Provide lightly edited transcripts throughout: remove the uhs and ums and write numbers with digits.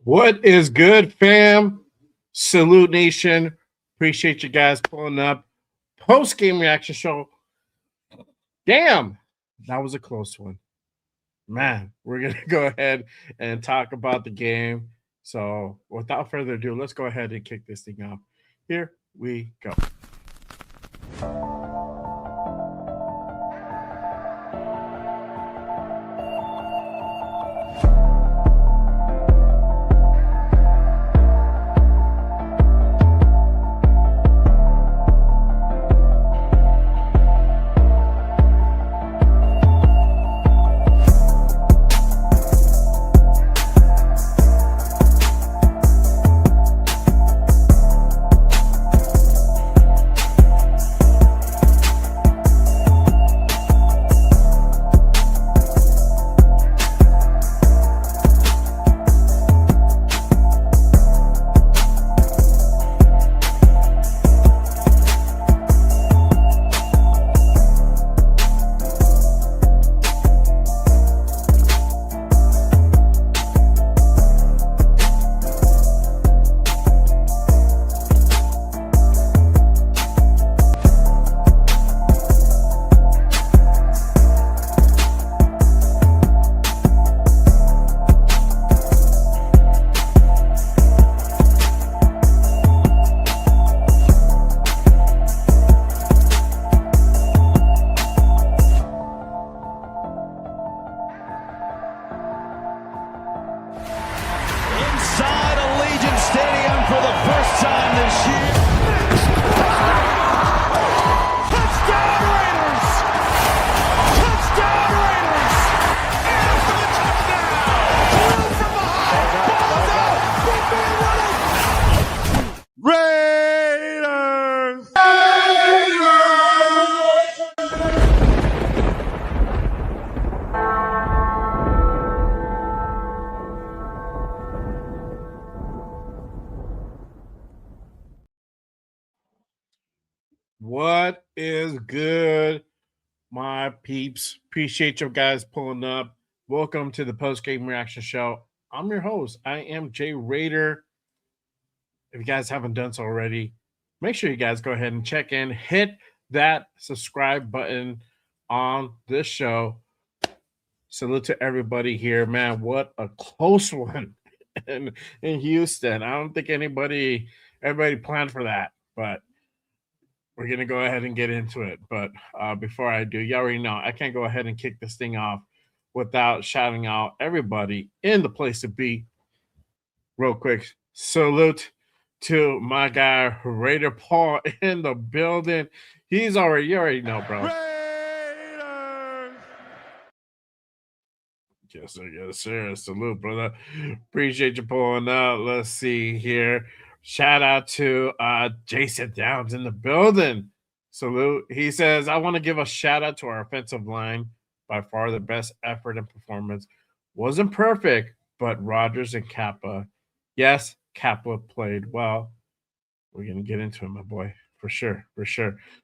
What is good, fam? Salute Nation. Appreciate you guys pulling up. Post game reaction show. Damn, that was a close one. Man, we're going to go ahead and talk about the game. So, without further ado, let's go ahead and kick this thing off. Here we go. Inside Allegiant Stadium for the first time this year. Touchdown Raiders! Touchdown Raiders! And for the touchdown! Through from behind! Ball's out! Football running! Raiders! What is good, my peeps? Appreciate you guys pulling up. Welcome to the post game reaction show. I'm your host. I am Jay Raider. If you guys haven't done so already, make sure you guys go ahead and check in. Hit that subscribe button on this show. Salute to everybody here, man. What a close one in Houston. I don't think everybody planned for that, but we're gonna go ahead and get into it. But before I do, you already know I can't go ahead and kick this thing off without shouting out everybody in the place to be. Real quick, salute to my guy Raider Paul in the building. You already know, bro. Raiders! Yes, sir. Salute, brother. Appreciate you pulling up. Let's see here. Shout out to Jason Downs in the building. Salute. He says, I want to give a shout out to our offensive line. By far the best effort and performance. Wasn't perfect, but Rodgers and Kappa. Yes, Kappa played well. We're going to get into it, my boy. For sure.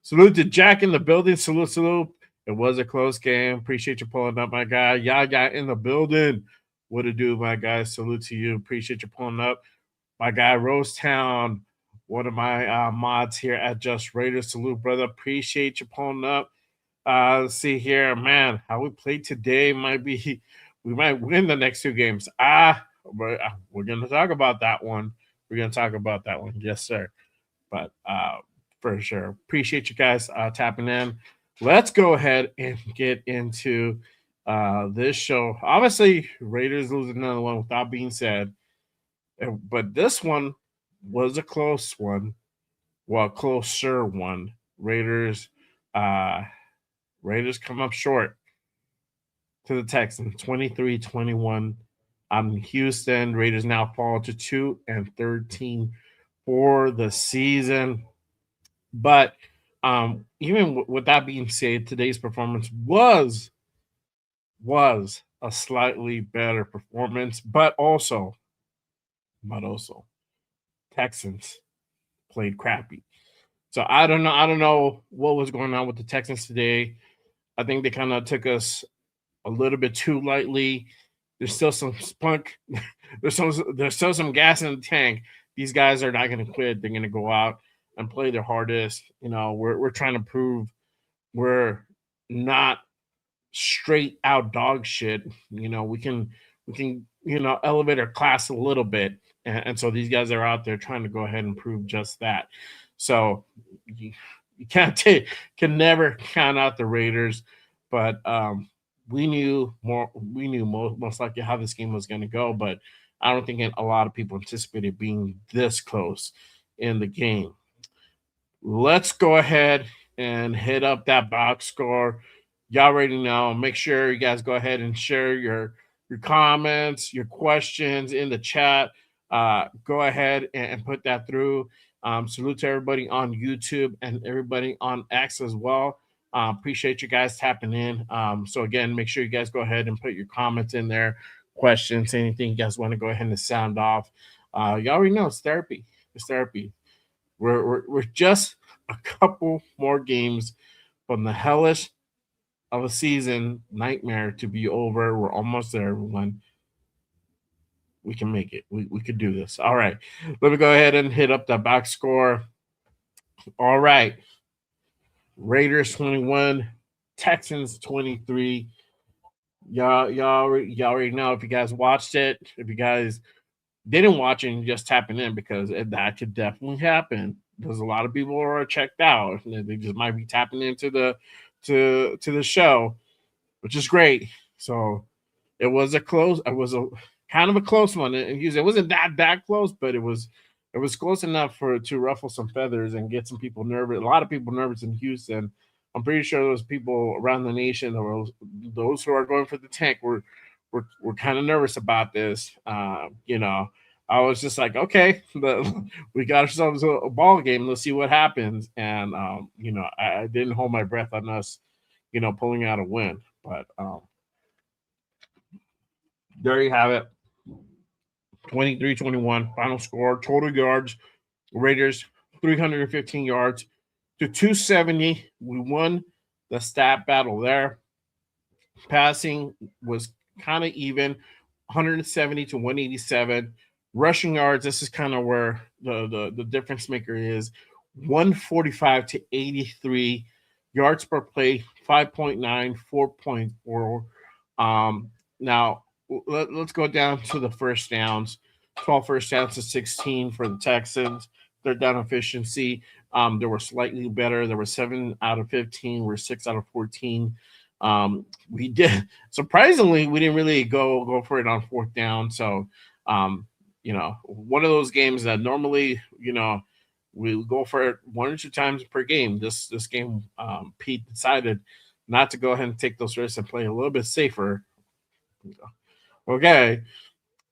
Salute to Jack in the building. Salute. It was a close game. Appreciate you pulling up, my guy. Yaya in the building. What to do, my guy? Salute to you. Appreciate you pulling up. My guy, Rosetown, one of my mods here at Just Raiders. Salute, brother. Appreciate you pulling up. Let's see here, man. How we played today might be we might win the next two games. We're gonna talk about that one. Yes, sir. But for sure, appreciate you guys tapping in. Let's go ahead and get into this show. Obviously, Raiders losing another one without being said, but this one was a close one. Well, closer one. Raiders come up short to the Texans 23-21. Houston. Raiders now fall to 2-13 for the season. But even with that being said, today's performance was a slightly better performance, but also Texans played crappy. So I don't know what was going on with the Texans today. I think they kind of took us a little bit too lightly. There's still some spunk. There's still some gas in the tank. These guys are not going to quit. They're going to go out and play their hardest. We're trying to prove we're not straight out dog shit. We can elevate our class a little bit, and so these guys are out there trying to go ahead and prove just that. So you can't take can never count out the Raiders, but we knew most likely how this game was going to go, but I don't think a lot of people anticipated being this close in the game. Let's go ahead and hit up that box score. Y'all already know. Make sure you guys go ahead and share your comments, your questions in the chat. Go ahead and put that through. Salute to everybody on YouTube and everybody on X as well. Appreciate you guys tapping in. So again, make sure you guys go ahead and put your comments in there, questions, anything you guys want to go ahead and sound off. You already know it's therapy. It's therapy. We're just a couple more games from the hellish of a season nightmare to be over. We're almost there, everyone. We can make it. We could do this. All right. Let me go ahead and hit up the box score. All right. Raiders 21, Texans 23. Y'all already know if you guys watched it. If you guys didn't watch it and just tapping in, because that could definitely happen. There's a lot of people who are checked out. They just might be tapping into the show, which is great. So it was a close. It was a kind of a close one. It wasn't that close, but it was close enough to ruffle some feathers and get some people nervous. A lot of people nervous in Houston. I'm pretty sure those people around the nation, or those who are going for the tank, were kind of nervous about this. I was just like, okay, we got ourselves a ball game. Let's see what happens. And I didn't hold my breath on us, pulling out a win. But there you have it. 23-21 final score. Total yards, Raiders 315 yards to 270. We won the stat battle there. Passing was kind of even, 170 to 187. Rushing yards, this is kind of where the difference maker is, 145 to 83. Yards per play, 5.9, 4.4. Now, let's go down to the first downs. 12 first downs to 16 for the Texans. Third down efficiency, they were slightly better. There were 7 out of 15. We're 6 out of 14. We did, surprisingly, we didn't really go for it on fourth down. So, one of those games that normally, we go for it 1 or 2 times per game. This game, Pete decided not to go ahead and take those risks and play a little bit safer. Okay.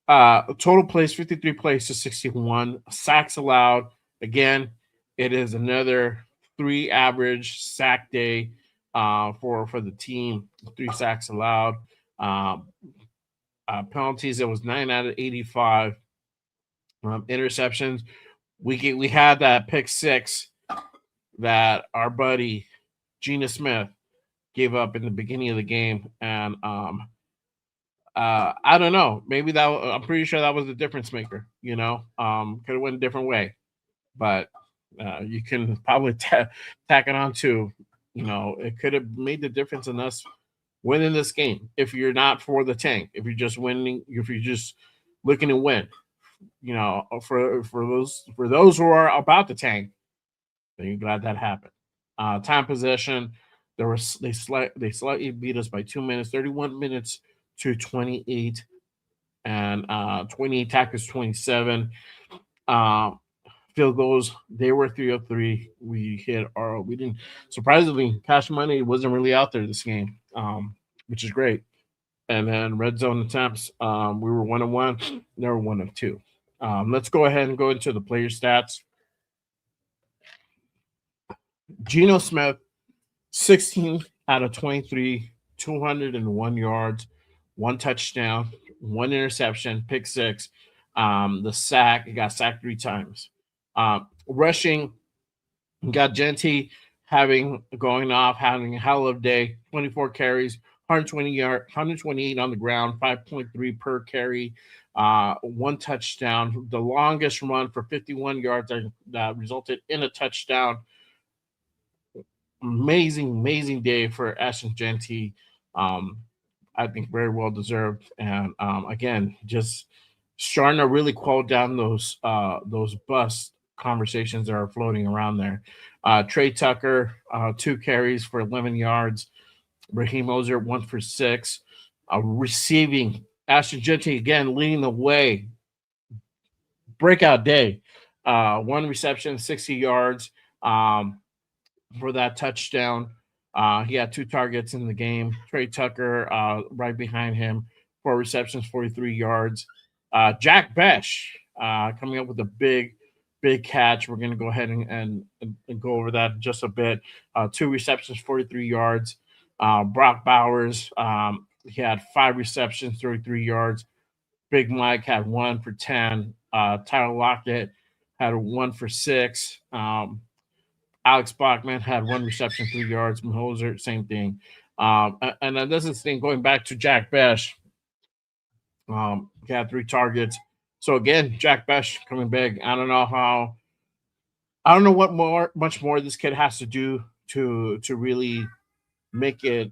Total plays, 53 plays to 61. Sacks allowed. Again, it is another 3 average sack day for the team. 3 sacks allowed. Penalties, it was 9 out of 85. Interceptions, we had that pick 6 that our buddy Gina Smith gave up in the beginning of the game, and I don't know. Maybe I'm pretty sure that was the difference maker. Could have went a different way, but you can probably tack it on to, it could have made the difference in us winning this game. If you're not for the tank, if you're just winning, if you're just looking to win, for those who are about the tank, then you're glad that happened. Time possession, they slightly beat us by 2 minutes, 31 minutes to 28, and 28 tackles 27. Field goals, they were 3 of 3. We didn't, surprisingly, cash money wasn't really out there this game, which is great. And then red zone attempts, we were 1 of 1, they were 1 of 2. Let's go ahead and go into the player stats. Geno Smith, 16 out of 23, 201 yards, 1 touchdown, 1 interception, pick 6. The sack, he got sacked 3 times. Rushing, got Genty having a hell of a day, 24 carries, 128 on the ground, 5.3 per carry, one touchdown. The longest run for 51 yards that resulted in a touchdown. Amazing day for Ashton Genty. Um, I think very well deserved, and again, just starting to really quell down those bust conversations that are floating around there. Trey Tucker, 2 carries for 11 yards. Raheem Moser, 1 for 6. Receiving, Ashton Genty again leading the way. Breakout day. 1 reception, 60 yards. For that touchdown. He had 2 targets in the game. Trey Tucker right behind him, 4 receptions, 43 yards. Jack Besh coming up with a big catch. We're going to go ahead and go over that just a bit. 2 receptions, 43 yards. Brock Bowers, he had 5 receptions, 33 yards. Big Mike had 1 for 10. Tyler Lockett had 1 for 6. Alex Bachman had 1 reception, 3 yards. Mahoser, same thing. And then this is the thing going back to Jack Besh. He had 3 targets. So again, Jack Besh coming big. I don't know much more this kid has to do to really make it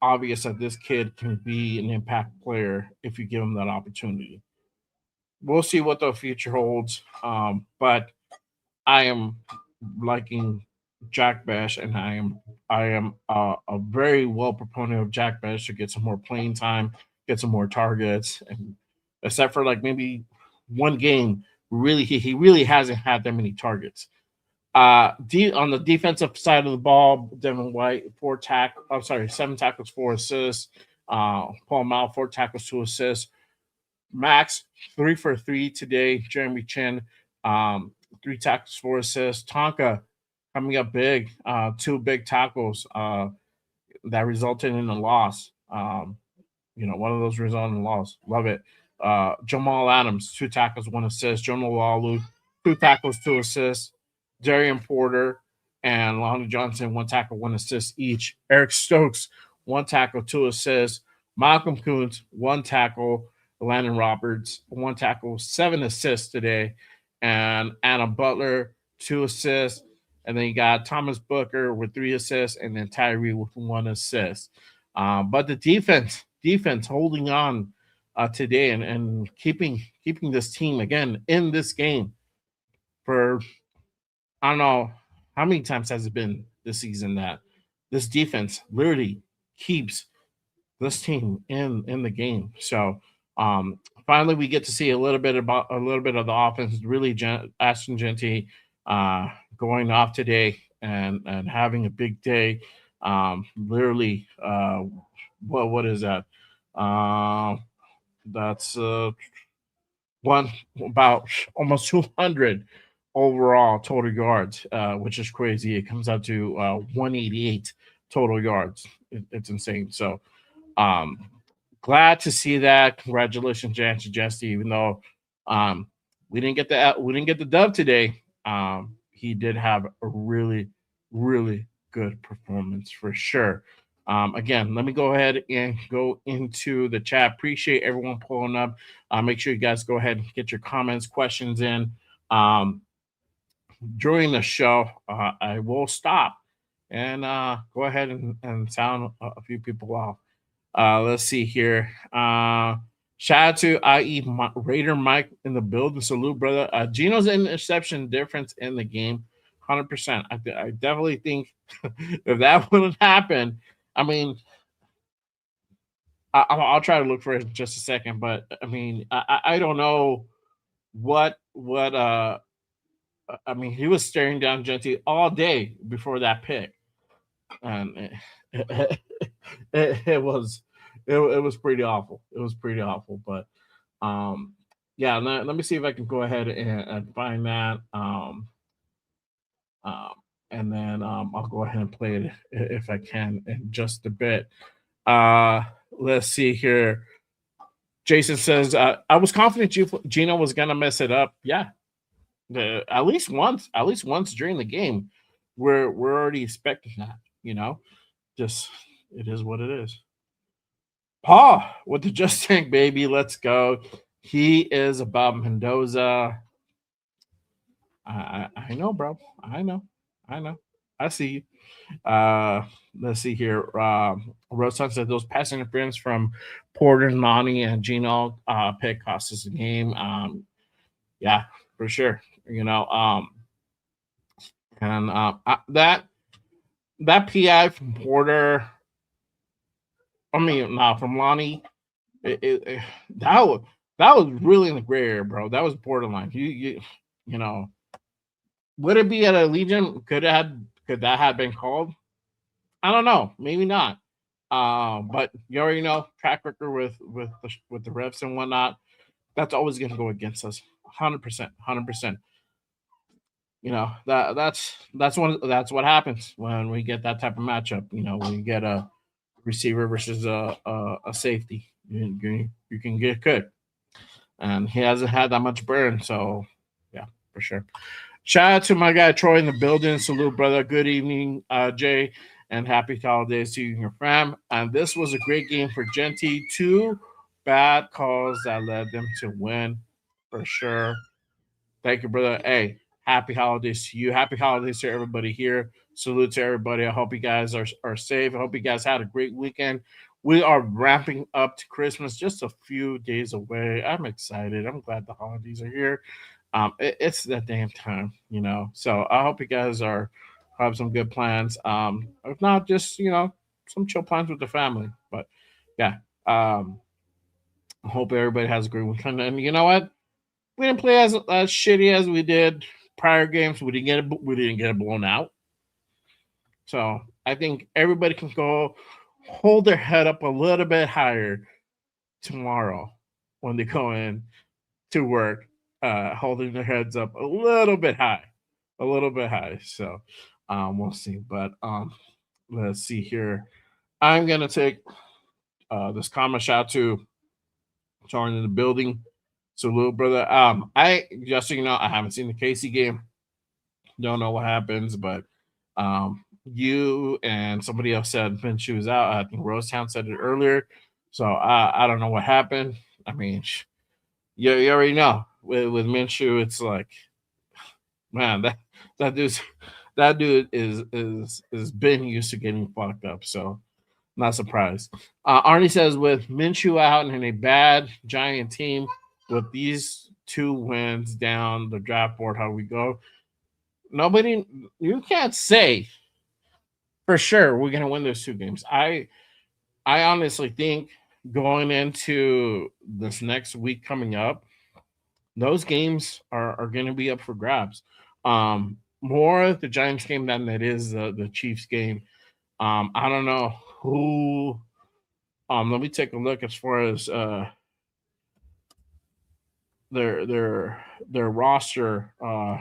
obvious that this kid can be an impact player if you give him that opportunity. We'll see what the future holds. But I am liking Jack Bash, and I am a very well proponent of Jack Bash to get some more playing time, get some more targets, and except for like maybe one game, really he really hasn't had that many targets. On the defensive side of the ball, Devin White 7 tackles, 4 assists. Paul Mal 4 tackles, 2 assists. Max 3 for 3 today. Jeremy Chin 3 tackles, 4 assists. Tonka coming up big, 2 big tackles that resulted in a loss. One of those resulted in a loss. Love it. Jamal Adams, 2 tackles, 1 assist. Jonah Lalu, 2 tackles, 2 assists. Darian Porter and Lonnie Johnson, 1 tackle, 1 assist each. Eric Stokes, 1 tackle, 2 assists. Malcolm Kuntz, 1 tackle. Landon Roberts, 1 tackle, 7 assists today. And Adam Butler, 2 assists. And then you got Thomas Booker with 3 assists, and then Tyree with 1 assist. But the defense holding on today and keeping this team again in this game for I don't know how many times has it been this season that this defense literally keeps this team in the game. So finally, we get to see a little bit of the offense. Really, Ashton Genty going off today and having a big day. Literally, what is that? That's one about almost 200 overall total yards, which is crazy. It comes out to 188 total yards. It's insane. So um, glad to see that. Congratulations, Jancy Jesse. Even though we didn't get the dub today, he did have a really good performance for sure. Again, let me go ahead and go into the chat. Appreciate everyone pulling up. Make sure you guys go ahead and get your comments, questions in. During the show, I will stop and go ahead and sound a few people off. Let's see here. Shout out to IE Raider Mike in the building. Salute, brother. Gino's interception difference in the game, 100%. I definitely think if that wouldn't happen, I mean, I'll try to look for it in just a second. But I mean, I don't know what I mean, he was staring down Genty all day before that pick, and it was it was pretty awful. It was pretty awful, but um, yeah. Let me see if I can go ahead and find that, um, and then I'll go ahead and play it if I can in just a bit. Uh, let's see here. Jason says, "I was confident Gino was gonna mess it up. Yeah, at least once during the game. We're already expecting that. Just it is what it is." Paul with the Just Tank baby. Let's go. He is above Mendoza. I know, bro. I know. I know. I see you. Let's see here. Rosan said those pass interference from Porter, Nani, and Gino pick cost us a game. Yeah, for sure. And that PI from Porter. I mean, from Lonnie. It that was really in the gray area, bro. That was borderline. You know, would it be at a Legion? Could that have been called? I don't know. Maybe not. But you already know track record with the refs and whatnot. That's always going to go against us. 100%, 100%. That's what happens when we get that type of matchup. When you get a receiver versus a safety, you can get good. And he hasn't had that much burn, so yeah, for sure. Shout out to my guy Troy in the building. Salute, brother. Good evening, Jay, and happy holidays to you and your fam. And this was a great game for Genty. Two bad calls that led them to win, for sure. Thank you, brother. Hey, happy holidays to you. Happy holidays to everybody here. Salute to everybody. I hope you guys are safe. I hope you guys had a great weekend. We are wrapping up to Christmas, just a few days away. I'm excited. I'm glad the holidays are here. It's that damn time. So I hope you guys have some good plans. If not, just some chill plans with the family. But yeah, I hope everybody has a great weekend. And you know what? We didn't play as shitty as we did prior games. We didn't get blown out. So I think everybody can go hold their head up a little bit higher tomorrow when they go in to work, holding their heads up a little bit high, a little bit high. So we'll see. But let's see here. I'm gonna take this comment shout to Sean in the building. Salute, brother. I just so you know, I haven't seen the Casey game. Don't know what happens, but you and somebody else said Minshew was out. I think Rosetown said it earlier. So I don't know what happened. I mean, you already know with Minshew, it's like, man, that dude's that dude is been used to getting fucked up. So not surprised. Arnie says with Minshew out and in a bad Giant team with these two wins down the draft board, how we go. Nobody, you can't say for sure we're gonna win those two games. I honestly think going into this next week coming up, those games are going to be up for grabs. More the Giants game than it is the Chiefs game. I don't know who. Let me take a look as far as their roster uh,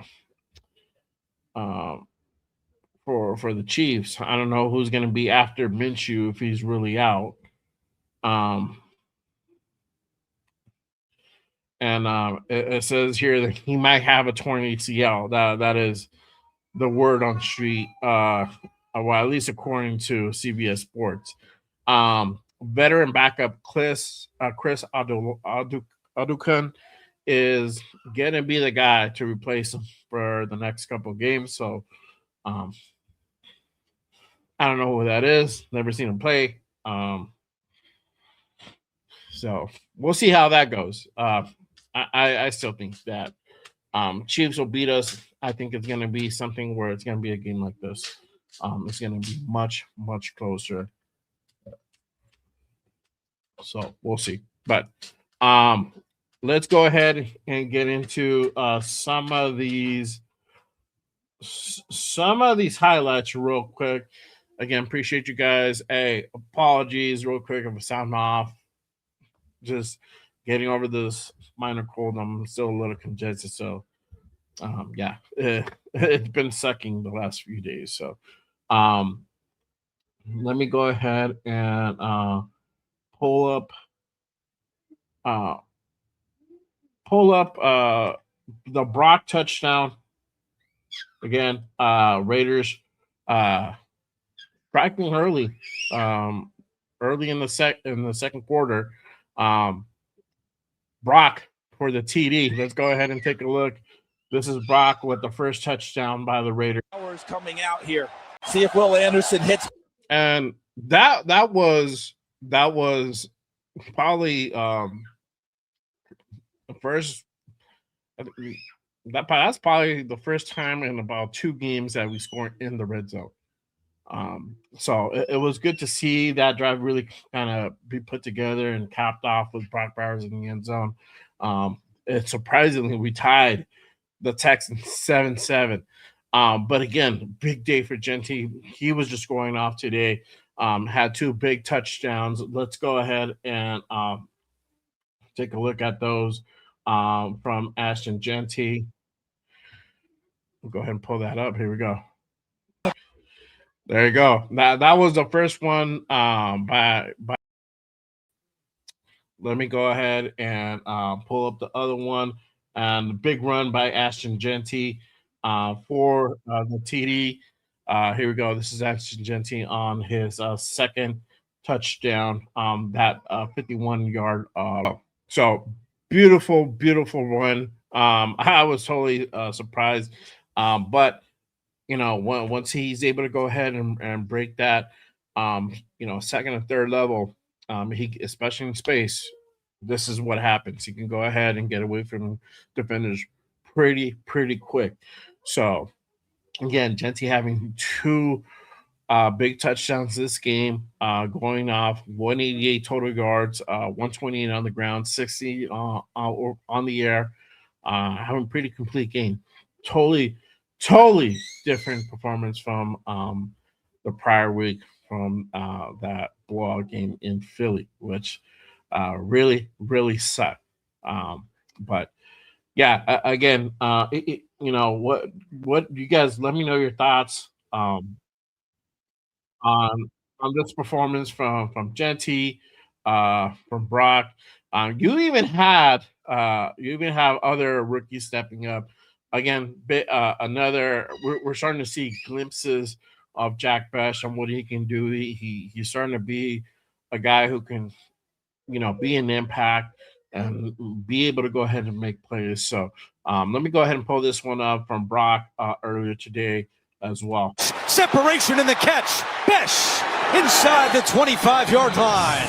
for the Chiefs. I don't know who's going to be after Minshew if he's really out. Um, and it says here that he might have a torn ACL. That is the word on the street. Well, at least according to CBS Sports. Veteran backup Chris Adukan is gonna be the guy to replace him for the next couple of games. So um, I don't know who that is. Never seen him play. So we'll see how that goes. I still think that Chiefs will beat us. I think it's going to be something where it's going to be a game like this. It's going to be much, much closer. So we'll see. But let's go ahead and get into some of these highlights real quick. Again, appreciate you guys. Hey, apologies real quick if I sound off. Just getting over this minor cold. I'm still a little congested, so yeah, it's been sucking the last few days. So let me go ahead and pull up uh, the Brock touchdown again. Raiders striking early. early in the second quarter. Um, Brock for the TD. Let's go ahead and take a look. This is Brock with the first touchdown by the Raiders. Coming out here. See if Will Anderson hits. And that was probably the first that's probably the first time in about 2 games that we scored in the red zone. So it was good to see that drive really kind of be put together and capped off with Brock Bowers in the end zone. It surprisingly we tied the Texans 7-7. But again, big day for Genty. He was just going off today. Had 2 big touchdowns. Let's go ahead and take a look at those from Ashton Genty. We'll go ahead and pull that up. Here we go. There you go. That was the first one by. Let me go ahead and pull up the other one. And the big run by Ashton Genty for the TD. Here we go. This is Ashton Genty on his second touchdown. That 51-yard. So beautiful, beautiful run. I was totally surprised. But once he's able to go ahead and break that, second and third level, he especially in space, this is what happens. He can go ahead and get away from defenders pretty quick. So again, Genty having 2 big touchdowns this game, going off 188 total yards, 128 on the ground, 60 on the air, having a pretty complete game. Totally different performance from the prior week from that blowout game in Philly, which really sucked. But yeah, again, what you guys let me know your thoughts on this performance from Genty, from Brock. You even have other rookies stepping up. Again, another. We're starting to see glimpses of Jack Besh and what he can do. He's starting to be a guy who can, be an impact and be able to go ahead and make plays. So let me go ahead and pull this one up from Brock earlier today as well. Separation in the catch. Besh inside the 25-yard line.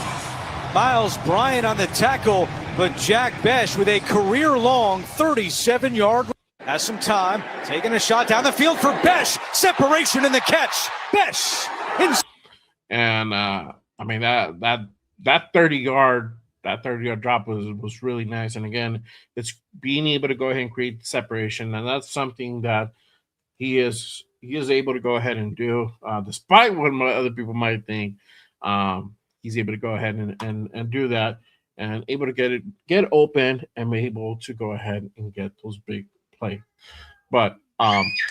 Miles Bryant on the tackle, but Jack Besh with a career-long 37-yard. Has some time, taking a shot down the field for Besh. Separation in the catch. Besh. And I mean that 30-yard drop was really nice. And again, it's being able to go ahead and create separation, and that's something that he is able to go ahead and do, despite what other people might think. He's able to go ahead and do that, and able to get open and be able to go ahead and get those big plays. But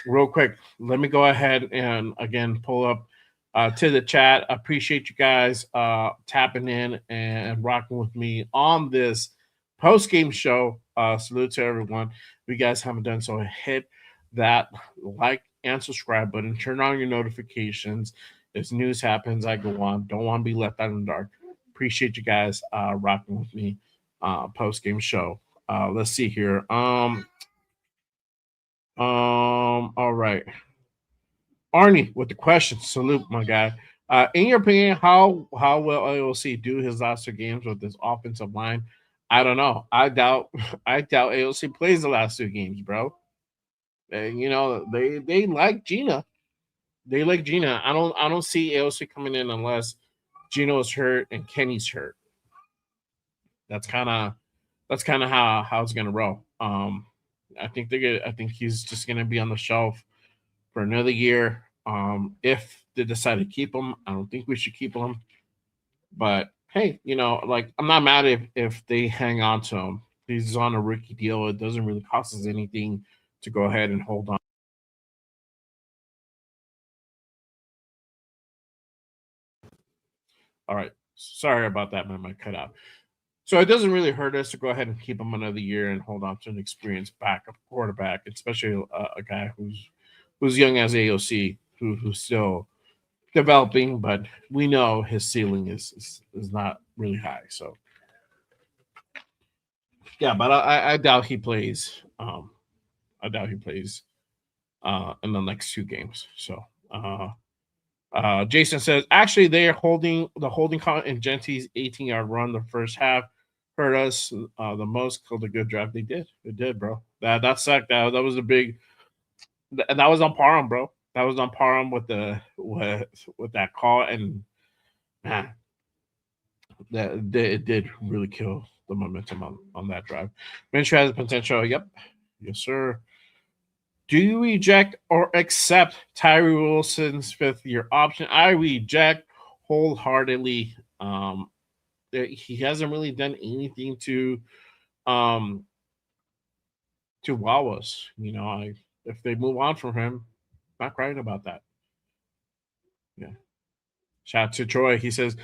real quick, let me go ahead and again pull up to the chat. I appreciate you guys tapping in and rocking with me on this post-game show. Salute to everyone. If you guys haven't done so, hit that like and subscribe button. Turn on your notifications. As news happens, I go on. Don't want to be left out in the dark. Appreciate you guys rocking with me post-game show. Let's see here. All right. Arnie with the question. Salute, my guy. In your opinion, how will AOC do his last 2 games with this offensive line? I don't know. I doubt AOC plays the last 2 games, bro. They like Gina. They like Gina. I don't see AOC coming in unless Gino's hurt and Kenny's hurt. That's kind of how it's gonna roll. I think he's just gonna be on the shelf for another year. If they decide to keep him, I don't think we should keep him. But hey, I'm not mad if they hang on to him. He's on a rookie deal. It doesn't really cost us anything to go ahead and hold on. All right. Sorry about that. My mic cut out. So it doesn't really hurt us to go ahead and keep him another year and hold on to an experienced backup quarterback, especially a guy who's young as AOC, who's still developing, but we know his ceiling is not really high. So yeah, but I doubt he plays. I doubt he plays in the next two games. So Jason says actually they are holding the holding count in Genti's 18-yard run the first half hurt us the most. Called a good drive. They did. It did, bro. That sucked. That was a big. That was on Parham, bro. That was on Parham with that call, and man, it did really kill the momentum on that drive. Minshew has potential. Yep. Yes, sir. Do you reject or accept Tyree Wilson's fifth-year option? I reject wholeheartedly. He hasn't really done anything um to wow us. You know, if they move on from him, not crying about that. Yeah. Shout out to Troy. He says,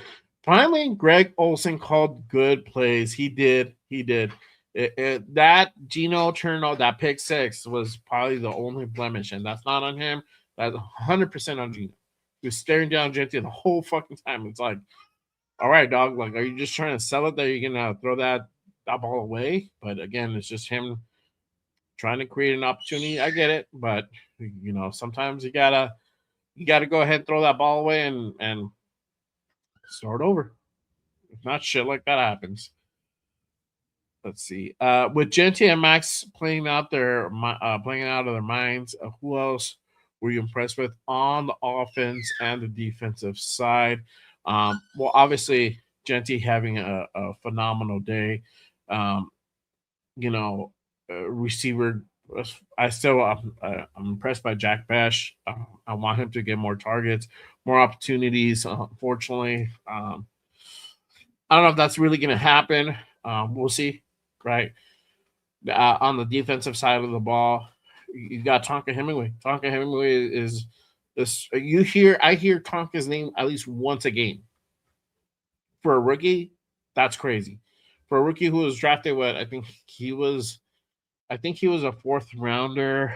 finally, Greg Olson called good plays. He did. He did. That Geno turnover, that pick six was probably the only blemish, and that's not on him. That's 100% on Geno. He was staring down Genty the whole fucking time. It's like, all right, dog. Like, are you just trying to sell it that you're gonna throw that ball away? But again, it's just him trying to create an opportunity. I get it, but sometimes you gotta go ahead and throw that ball away and start over. If not, shit like that happens. Let's see. With Genty and Max playing out playing out of their minds, who else were you impressed with on the offense and the defensive side? Well, obviously, Genty having a phenomenal day. Um, receiver. I'm impressed by Jack Bash. I want him to get more targets, more opportunities. Unfortunately, I don't know if that's really going to happen. We'll see, right? On the defensive side of the ball, you got Tonka Hemingway. Tonka Hemingway is this. I hear Tonka's name at least once a game. For a rookie, that's crazy. For a rookie who was drafted, I think he was a fourth rounder.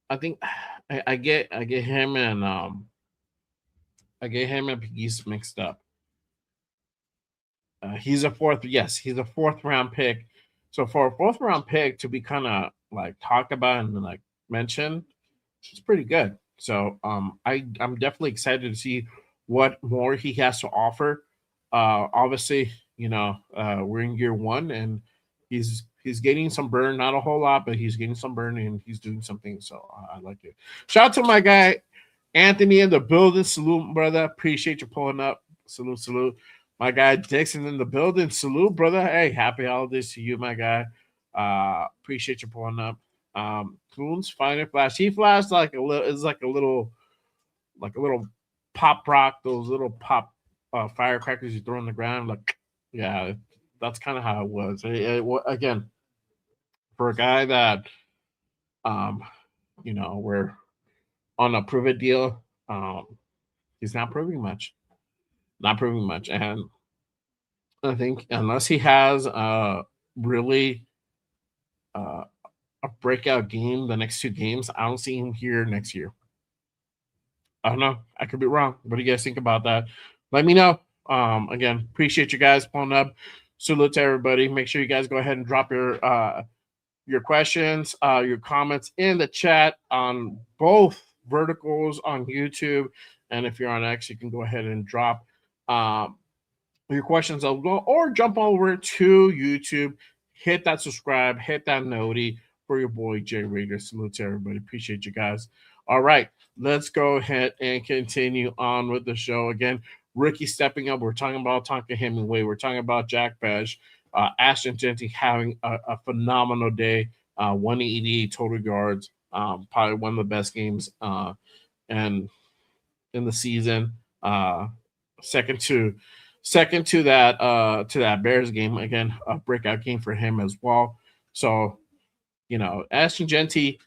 I think I get him and Peace mixed up. He's a fourth. Yes, he's a fourth round pick. So for a fourth round pick to be kind of like talked about and like mentioned, it's pretty good. So I'm definitely excited to see what more he has to offer. Obviously, we're in year one and he's getting some burn, not a whole lot, but he's getting some burn and he's doing something. So I like it. Shout out to my guy Anthony in the building. Salute, brother. Appreciate you pulling up. Salute, salute. My guy Dixon in the building. Salute, brother. Hey, happy holidays to you, my guy. Appreciate you pulling up. Coons, Finer Flash. He flashed like a little. It's like a little pop rock. Those little pop firecrackers you throw on the ground. Like, yeah, that's kind of how it was. Again, for a guy that, we're on a prove it deal. He's not proving much. Not proving much, and I think unless he has really a breakout game the next two games, I don't see him here next year. I don't know. I could be wrong. What do you guys think about that? Let me know. Again, appreciate you guys pulling up. Salute to everybody. Make sure you guys go ahead and drop your questions, your comments in the chat on both verticals on YouTube. And if you're on X, you can go ahead and drop your questions or jump over to YouTube. Hit that subscribe, hit that noti for your boy Jay Rager. Salute to everybody. Appreciate you guys. All right, let's go ahead and continue on with the show. Again, rookie stepping up. We're talking about Tonka Hemingway. We're talking about Jack Bash. Ashton Genty having a phenomenal day. 188 total yards. Probably one of the best games and in the season. Second to that Bears game. Again, a breakout game for him as well. So, Ashton Genty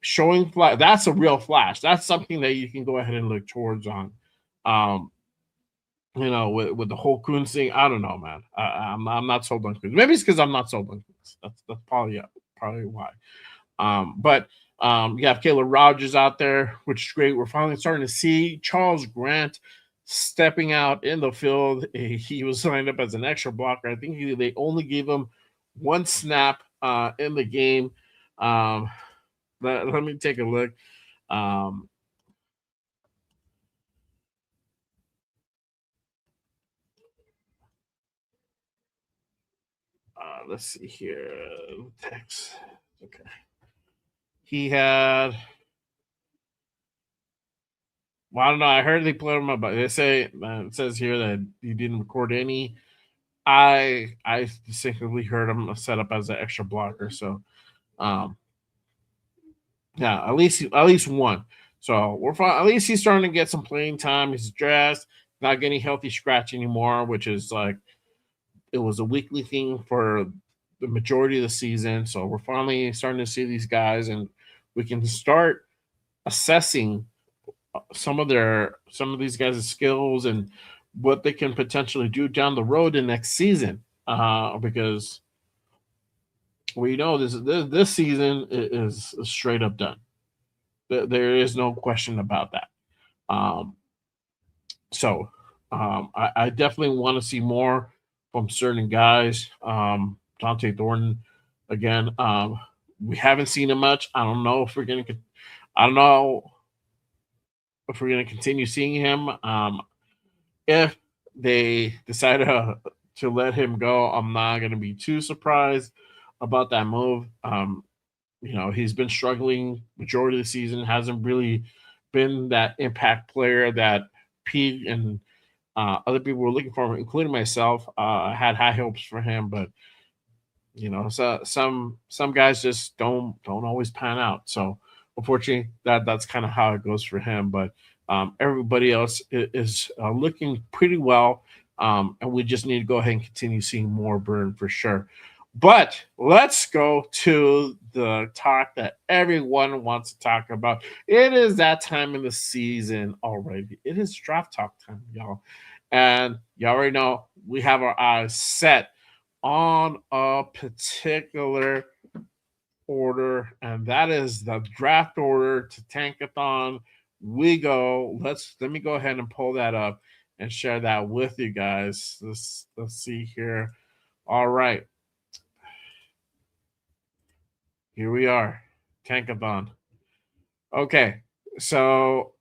showing flash. That's a real flash. That's something that you can go ahead and look towards on. With the whole Coons thing, I don't know, man. I'm not sold on Coons. Maybe it's because I'm not sold on Coons. That's probably why. But You have Caleb Rogers out there, which is great. We're finally starting to see Charles Grant stepping out in the field. He was lined up as an extra blocker. I think they only gave him one snap in the game. Um, let me take a look. Um, let's see here. Text. Okay. He had. Well, I don't know. I heard they played him up, but they say it says here that he didn't record any. I distinctly heard him set up as an extra blocker. So, um, yeah, at least one. So we're fine. At least he's starting to get some playing time. He's dressed, not getting healthy scratch anymore, which is like it was a weekly thing for the majority of the season. So we're finally starting to see these guys, and we can start assessing some of these guys' skills and what they can potentially do down the road in next season. Because we know this season is straight up done. There is no question about that. Um, I definitely want to see more from certain guys. Dante Thornton, again, we haven't seen him much. I don't know if we're gonna. I don't know if we're gonna continue seeing him. If they decide to let him go, I'm not gonna be too surprised about that move. He's been struggling majority of the season, hasn't really been that impact player that Pete and other people were looking for, including myself. I had high hopes for him, but so some guys just don't always pan out. So unfortunately, that's kind of how it goes for him. But everybody else is looking pretty well, and we just need to go ahead and continue seeing more burn for sure. But let's go to the talk that everyone wants to talk about. It is that time in the season already. It is draft talk time, y'all. And you already know we have our eyes set on a particular order, and that is the draft order to Tankathon. We go. Let me go ahead and pull that up and share that with you guys. Let's see here. All right. Here we are, Tankathon. Okay, so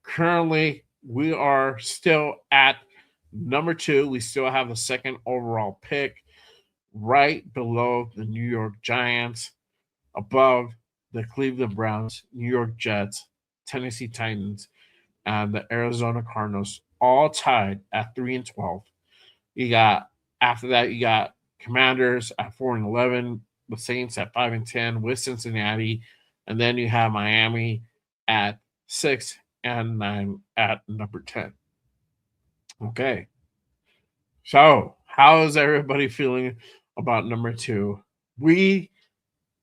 currently we are still at number 2. We still have the second overall pick, right below the New York Giants, above the Cleveland Browns, New York Jets, Tennessee Titans, and the Arizona Cardinals, all tied at 3-12. You got after that, you got Commanders at 4-11, the Saints at 5-10 with Cincinnati, and then you have Miami at 6-9 at number 10. Okay, so how is everybody feeling about number 2? We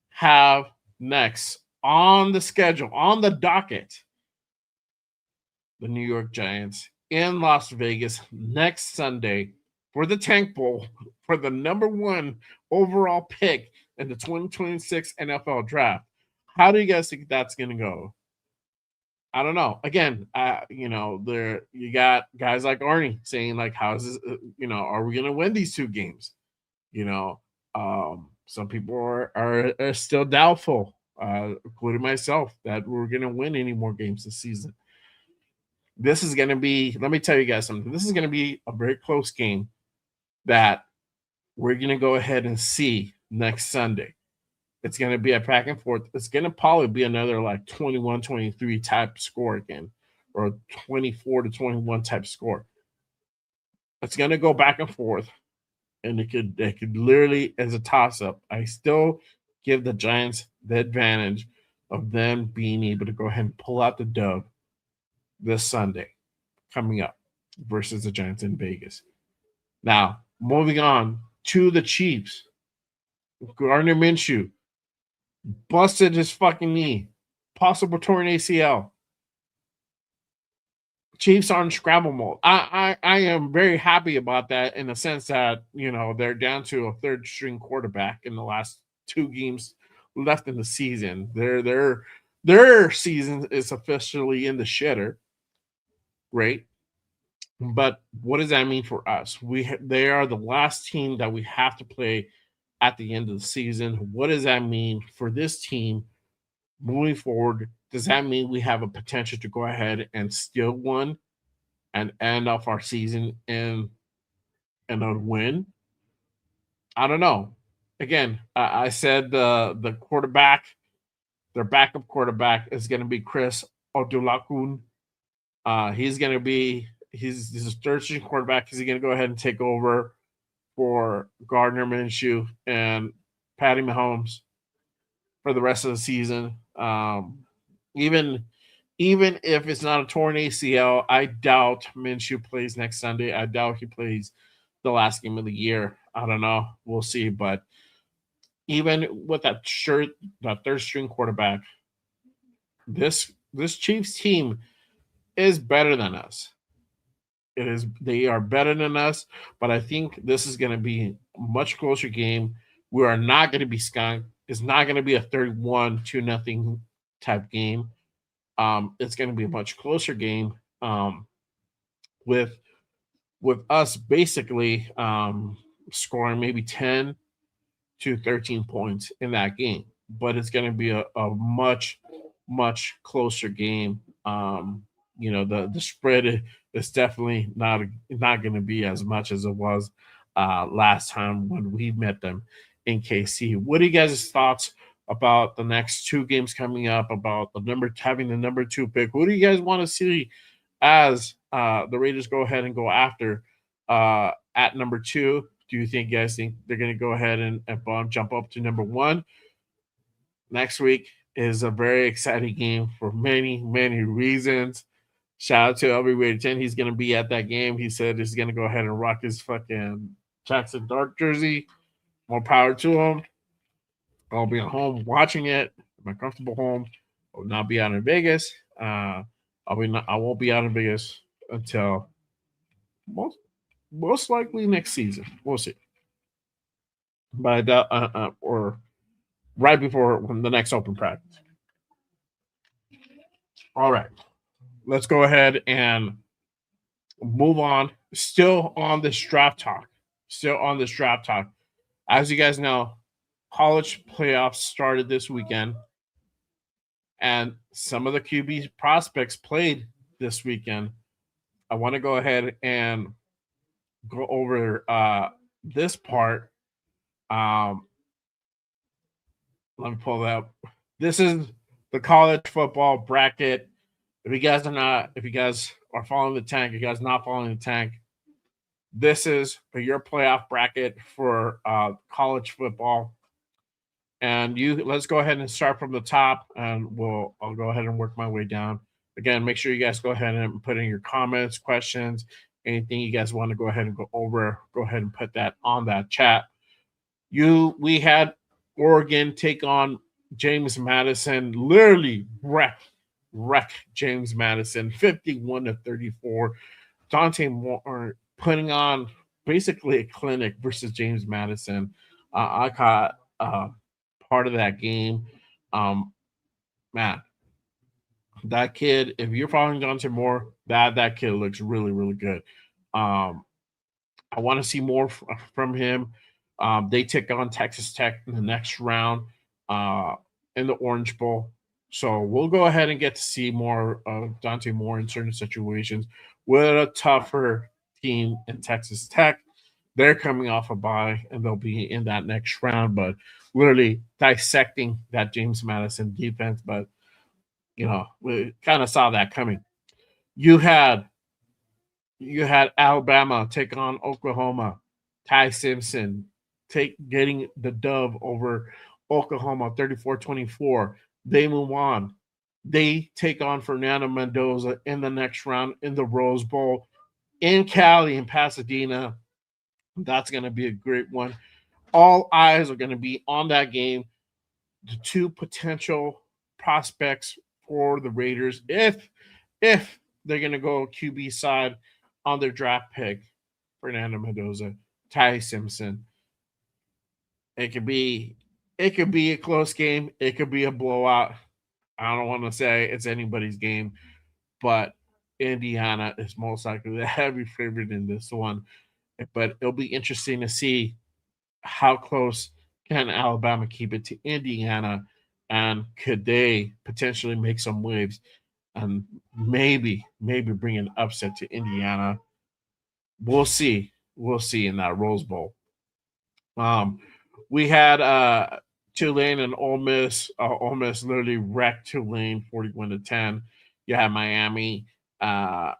have next on the schedule, on the docket, the New York Giants in Las Vegas next Sunday for the Tank Bowl for the number 1 overall pick in the 2026 NFL draft. How do you guys think that's going to go? I don't know. Again, there you got guys like Arnie saying like, "How is this? Are we going to win these 2 games?" Some people are still doubtful, including myself, that we're going to win any more games this season. This is going to be, let me tell you guys something. This is going to be a very close game that we're going to go ahead and see next Sunday. It's going to be a back and forth. It's going to probably be another like 21-23 type score again, or 24-21 type score. It's going to go back and forth, and it could literally as a toss up. I still give the Giants the advantage of them being able to go ahead and pull out the dub this Sunday coming up versus the Giants in Vegas. Now, moving on to the Chiefs. Gardner Minshew busted his fucking knee. Possible torn ACL. Chiefs are in scramble mode. I am very happy about that in the sense that, they're down to a third string quarterback in the last 2 games left in the season. Their season is officially in the shitter. Great. But what does that mean for us? They are the last team that we have to play at the end of the season. What does that mean for this team moving forward? Does that mean we have a potential to go ahead and steal one and end off our season in a win? I don't know. Again, I said the quarterback, their backup quarterback, is going to be Chris Odulakun. He's going to be he's a third string quarterback. He's going to go ahead and take over for Gardner Minshew and Patty Mahomes for the rest of the season. Even even if it's not a torn ACL, I doubt Minshew plays next Sunday. I doubt he plays the last game of the year. I don't know. We'll see. But even with that third string quarterback, this Chiefs team is better than us. It is they are better than us, but I think this is going to be a much closer game. We are not going to be skunked. It's not going to be a 31 to nothing type game. It's going to be a much closer game. With us basically scoring maybe 10 to 13 points in that game, but it's going to be a much closer game. The spread is definitely not going to be as much as it was last time when we met them in KC. What are you guys' thoughts about the next two games coming up? About having the number two pick? Who do you guys want to see as the Raiders go ahead and go after at number two? Do you guys think they're going to go ahead and jump up to number one? Next week is a very exciting game for many reasons. Shout out to LB 10. He's going to be at that game. He said he's going to go ahead and rock his fucking Jackson Dark jersey. More power to him. I'll be at home watching it. My comfortable home. I will not be out in Vegas. I won't be out in Vegas until most likely next season. We'll see. But I doubt, or right before the next open practice. All right, let's go ahead and move on. Still on this draft talk. As you guys know, college playoffs started this weekend, and some of the QB prospects played this weekend. I want to go ahead and go over this part. Let me pull that up. This is the college football bracket. If you guys are following the tank, if you guys not following the tank, this is your playoff bracket for college football. And let's go ahead and start from the top, and I'll go ahead and work my way down. Again, make sure you guys go ahead and put in your comments, questions, anything you guys want to go ahead and go over. Go ahead and put that on that chat. We had Oregon take on James Madison, literally wreck James Madison, 51-34. Dante Moore putting on basically a clinic versus James Madison. I caught part of that game. Man, that kid, if you're following Dante Moore, that kid looks really good. I want to see more from him. They take on Texas Tech in the next round in the Orange Bowl. So we'll go ahead and get to see more of Dante Moore in certain situations with a tougher team in Texas Tech. They're coming off a bye, and they'll be in that next round. But literally dissecting that James Madison defense. But, we kind of saw that coming. You had Alabama take on Oklahoma. Ty Simpson getting the dub over Oklahoma 34-24. They move on. They take on Fernando Mendoza in the next round in the Rose Bowl in Cali and Pasadena. That's going to be a great one. All eyes are going to be on that game. The two potential prospects for the Raiders, if they're going to go QB side on their draft pick, Fernando Mendoza, Ty Simpson. It could be It could be a close game. It could be a blowout. I don't want to say it's anybody's game, but Indiana is most likely the heavy favorite in this one. But it'll be interesting to see how close can Alabama keep it to Indiana, and could they potentially make some waves and maybe bring an upset to Indiana. We'll see. We'll see in that Rose Bowl. Um, we had Tulane and Ole Miss. Ole Miss literally wrecked Tulane 41-10. You had Miami uh,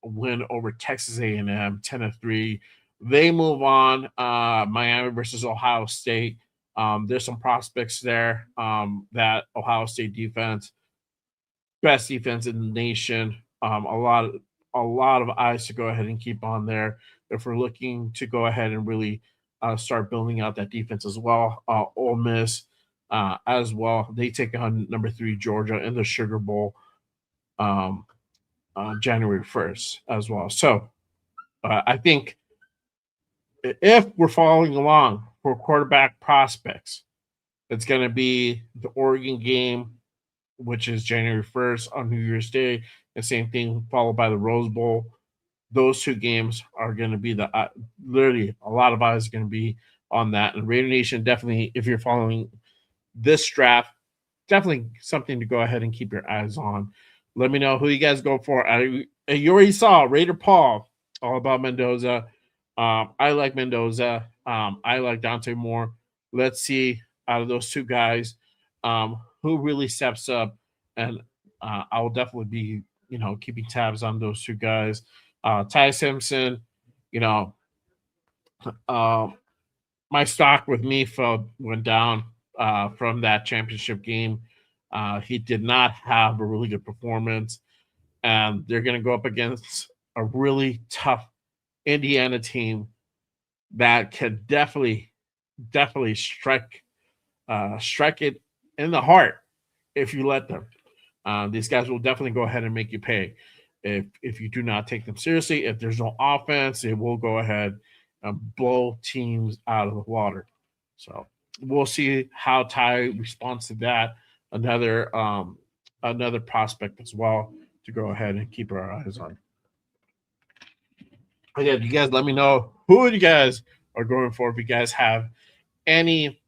win over Texas A&M 10-3. They move on. Miami versus Ohio State. There's some prospects there. That Ohio State defense, best defense in the nation. A lot of eyes to go ahead and keep on there if we're looking to go ahead and really start building out that defense as well. Ole Miss as well. They take on number 3 Georgia in the Sugar Bowl um, on January 1st as well. So I think if we're following along for quarterback prospects, it's going to be the Oregon game, which is January 1st on New Year's Day. The same thing followed by the Rose Bowl. Those two games are going to be literally a lot of eyes are going to be on that. And Raider Nation, definitely, if you're following this draft, definitely something to go ahead and keep your eyes on. Let me know who you guys go for. You already saw Raider Paul, all about Mendoza. I like Mendoza. I like Dante Moore. Let's see out of those two guys who really steps up, and I will definitely be keeping tabs on those two guys. Ty Simpson, you know, uh, my stock with me went down from that championship game. He did not have a really good performance, and they're going to go up against a really tough Indiana team that can definitely strike it in the heart if you let them. These guys will definitely go ahead and make you pay if you do not take them seriously. If there's no offense, they will go ahead and blow teams out of the water. So we'll see how Ty responds to that. Another prospect as well to go ahead and keep our eyes on. Again, you guys let me know who you guys are going for. If you guys have any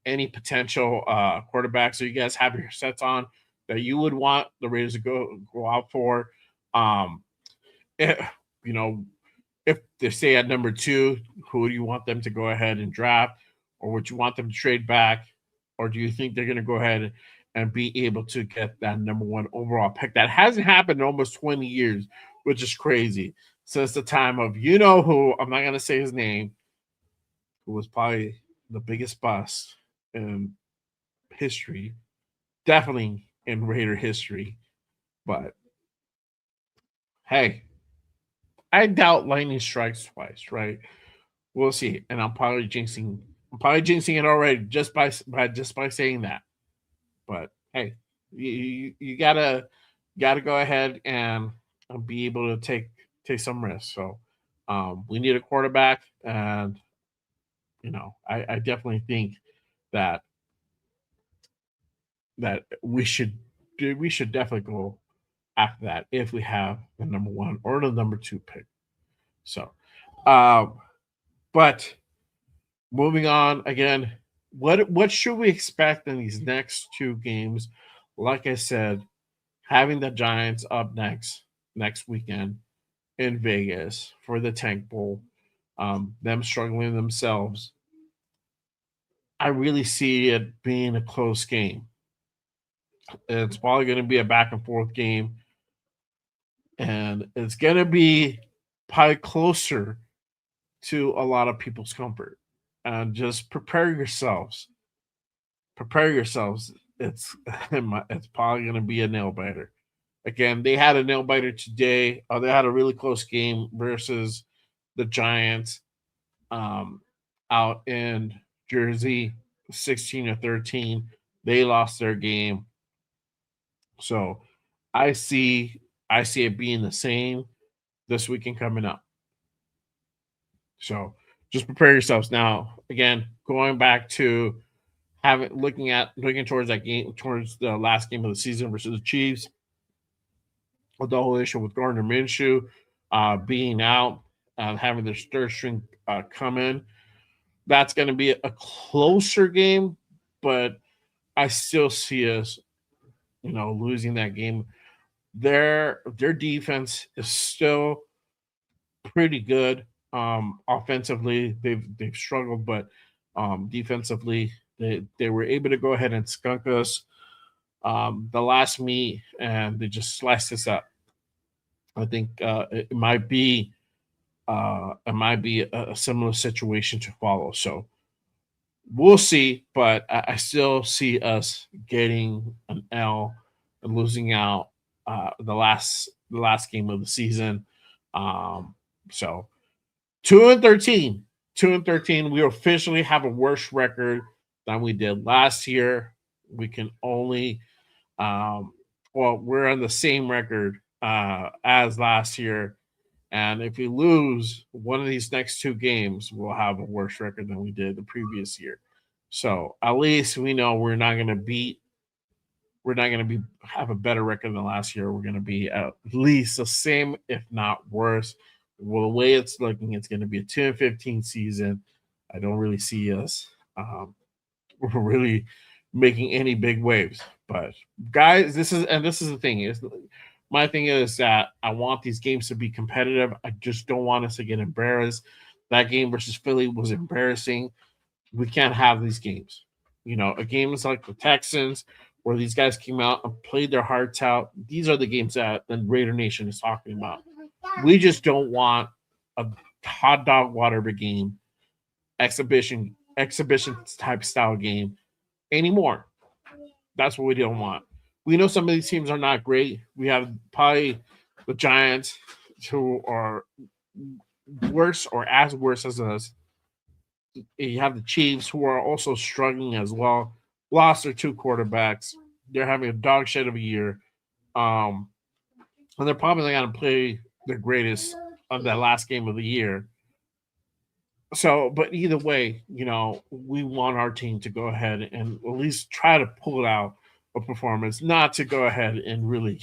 potential quarterbacks, or you guys have your sets on that you would want the Raiders to go out for. If, you know, if they stay at number 2, who do you want them to go ahead and draft, or would you want them to trade back, or do you think they're going to go ahead and be able to get that number 1 overall pick? That hasn't happened in almost 20 years, which is crazy. Since the time of who, I'm not going to say his name, who was probably the biggest bust in history, definitely in Raider history. But hey, I doubt lightning strikes twice, right? We'll see. And I'm probably jinxing it already just by saying that. But hey, you gotta go ahead and be able to take some risks. So we need a quarterback, and I definitely think that we should definitely go after that if we have the number 1 or the number 2 pick. So, um, but moving on again, what should we expect in these next 2 games? Like I said, having the Giants up next weekend in Vegas for the Tank Bowl, them struggling themselves. I really see it being a close game. It's probably going to be a back and forth game, and it's going to be probably closer to a lot of people's comfort. And just prepare yourselves. Prepare yourselves. It's probably going to be a nail biter. Again, they had a nail biter today. They had a really close game versus the Giants um, out in Jersey, 16-13. They lost their game. So I see I see it being the same this weekend coming up. So just prepare yourselves. Now, again, going back to looking towards that game, towards the last game of the season versus the Chiefs, with the whole issue with Gardner Minshew being out, having their third string come in. That's going to be a closer game, but I still see us, losing that game. Their defense is still pretty good. Offensively, they've struggled, but defensively, they were able to go ahead and skunk us the last meet, and they just sliced us up. I think it might be a similar situation to follow. So we'll see, but I still see us getting an L and losing out the last game of the season. So 2-13, 2-13. We officially have a worse record than we did last year. We can only, we're on the same record as last year. And if we lose one of these next two games, we'll have a worse record than we did the previous year. So at least we know we're not going to be have a better record than last year. We're going to be at least the same, if not worse. Well, the way it's looking, it's going to be a 2-15 season. I don't really see us really making any big waves. But guys, this is the thing is. My thing is that I want these games to be competitive. I just don't want us to get embarrassed. That game versus Philly was embarrassing. We can't have these games. A games like the Texans, where these guys came out and played their hearts out. These are the games that the Raider Nation is talking about. We just don't want a hot dog water game, exhibition type style game anymore. That's what we don't want. We know some of these teams are not great. We have probably the Giants, who are worse or as worse as us. You have the Chiefs, who are also struggling as well. Lost their two quarterbacks. They're having a dog shit of a year. And they're probably not going to play their greatest of that last game of the year. So, but either way, we want our team to go ahead and at least try to pull out a performance, not to go ahead and really,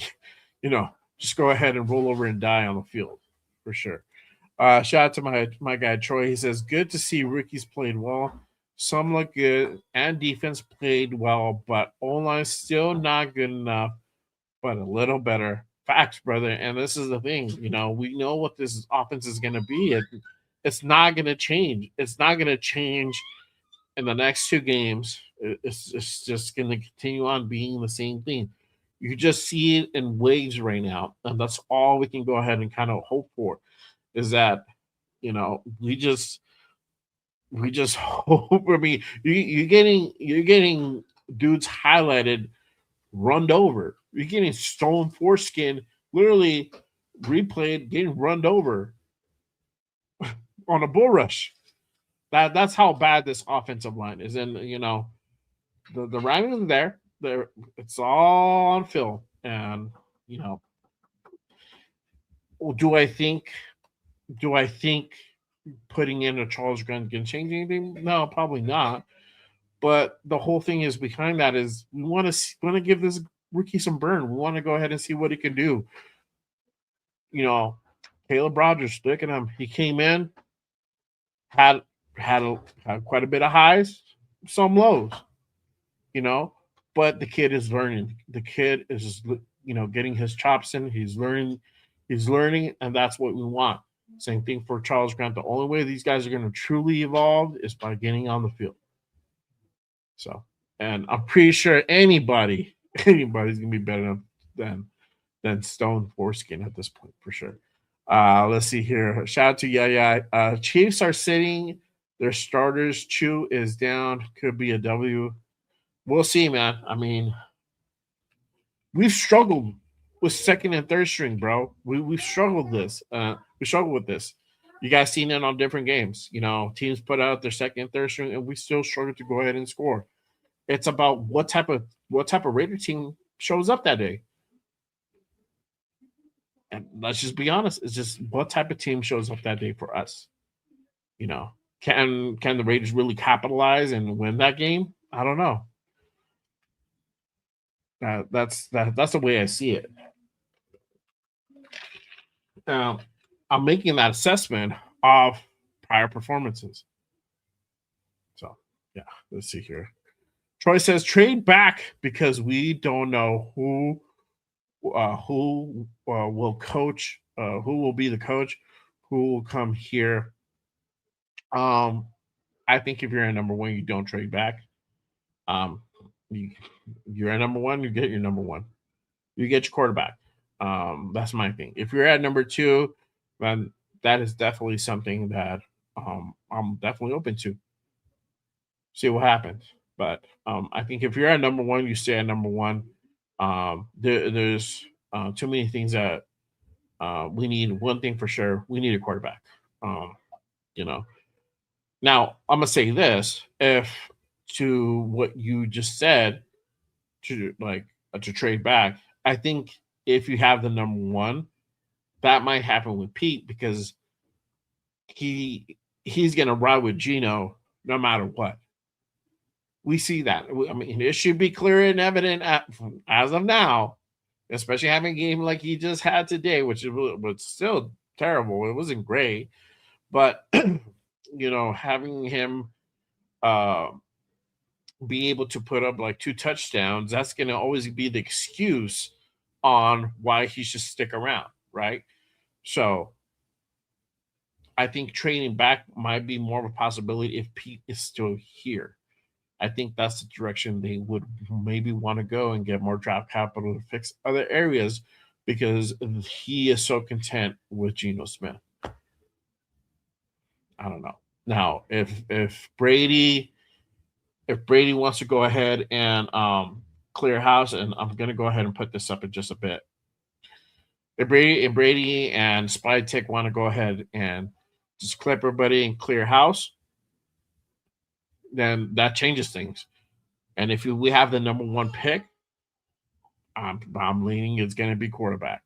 just go ahead and roll over and die on the field for sure. Shout out to my guy Troy. He says, "Good to see rookies played well. Some look good, and defense played well, but O-line still not good enough, but a little better." Facts, brother. And this is the thing, we know what this offense is going to be. It's not going to change. It's not going to change in the next two games. It's just going to continue on being the same thing. You just see it in waves right now, and that's all we can go ahead and kind of hope for. Is that we just hope. I mean, you're getting dudes highlighted, runned over. You're getting stolen foreskin, literally replayed, getting runned over on a bull rush. That's how bad this offensive line is. And the writing is there. It's all on film. And do I think putting in a Charles Grant can change anything? No, probably not. But the whole thing is behind that is we want to give this rookie some burn. We want to go ahead and see what he can do. Caleb Rogers, look at him. He came in, had quite a bit of highs, some lows. But the kid is learning. The kid is getting his chops in. He's learning, and that's what we want. Same thing for Charles Grant. The only way these guys are going to truly evolve is by getting on the field. So, and I'm pretty sure anybody's going to be better than Stone Foreskin at this point for sure. Let's see here. Shout out to Yaya. Chiefs are sitting. Their starters. Chew is down. Could be a W. We'll see, man. I mean, we've struggled with second and third string, bro. We've struggled we struggled with this. You guys seen it on different games. Teams put out their second and third string, and we still struggle to go ahead and score. It's about what type of Raider team shows up that day. And let's just be honest, it's just what type of team shows up that day for us. Can the Raiders really capitalize and win that game? I don't know. That's the way I see it. Now, I'm making that assessment of prior performances. So, yeah, let's see here. Troy says trade back because we don't know who will coach, who will be the coach, who will come here. Um, I think if you're at number one, you don't trade back. Um, you, you're at number one, you get your number one. You get your quarterback. That's my thing. If you're at number two, then that is definitely something that I'm definitely open to. See what happens. But I think if you're at number one, you stay at number one. There's too many things that we need. One thing for sure, we need a quarterback. Um, you know. Now I'm gonna say this: if to what you just said, to trade back, I think if you have the number one, that might happen with Pete because he's gonna ride with Gino no matter what. We see that. I mean, it should be clear and evident as of now, especially having a game like he just had today, which was still terrible. It wasn't great, but having him uh, be able to put up like two touchdowns, that's going to always be the excuse on why he should stick around, right? So I think trading back might be more of a possibility if Pete is still here. I think that's the direction they would maybe want to go and get more draft capital to fix other areas because he is so content with Geno Smith. I don't know. Now, if Brady wants to go ahead and clear house, and I'm gonna go ahead and put this up in just a bit. If Brady and Spy Tech want to go ahead and just clip everybody and clear house, then that changes things. And if we have the number one pick, I'm leaning it's going to be quarterback.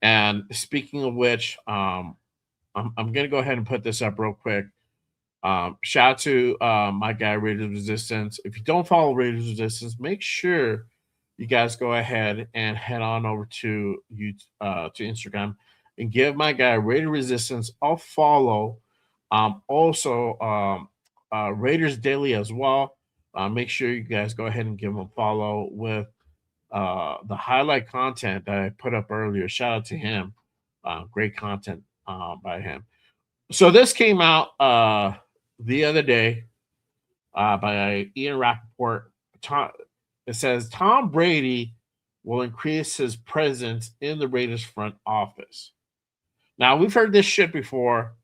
And speaking of which, I'm going to go ahead and put this up real quick. Shout out to my guy Raiders Resistance. If you don't follow Raiders Resistance, make sure you guys go ahead and head on over to to Instagram and give my guy Raider Resistance a follow. Also, Raiders Daily as well. Make sure you guys go ahead and give him a follow with the highlight content that I put up earlier. Shout out to him. Great content by him. So this came out the other day by Ian Rappaport. It says Tom Brady will increase his presence in the Raiders front office. Now we've heard this shit before.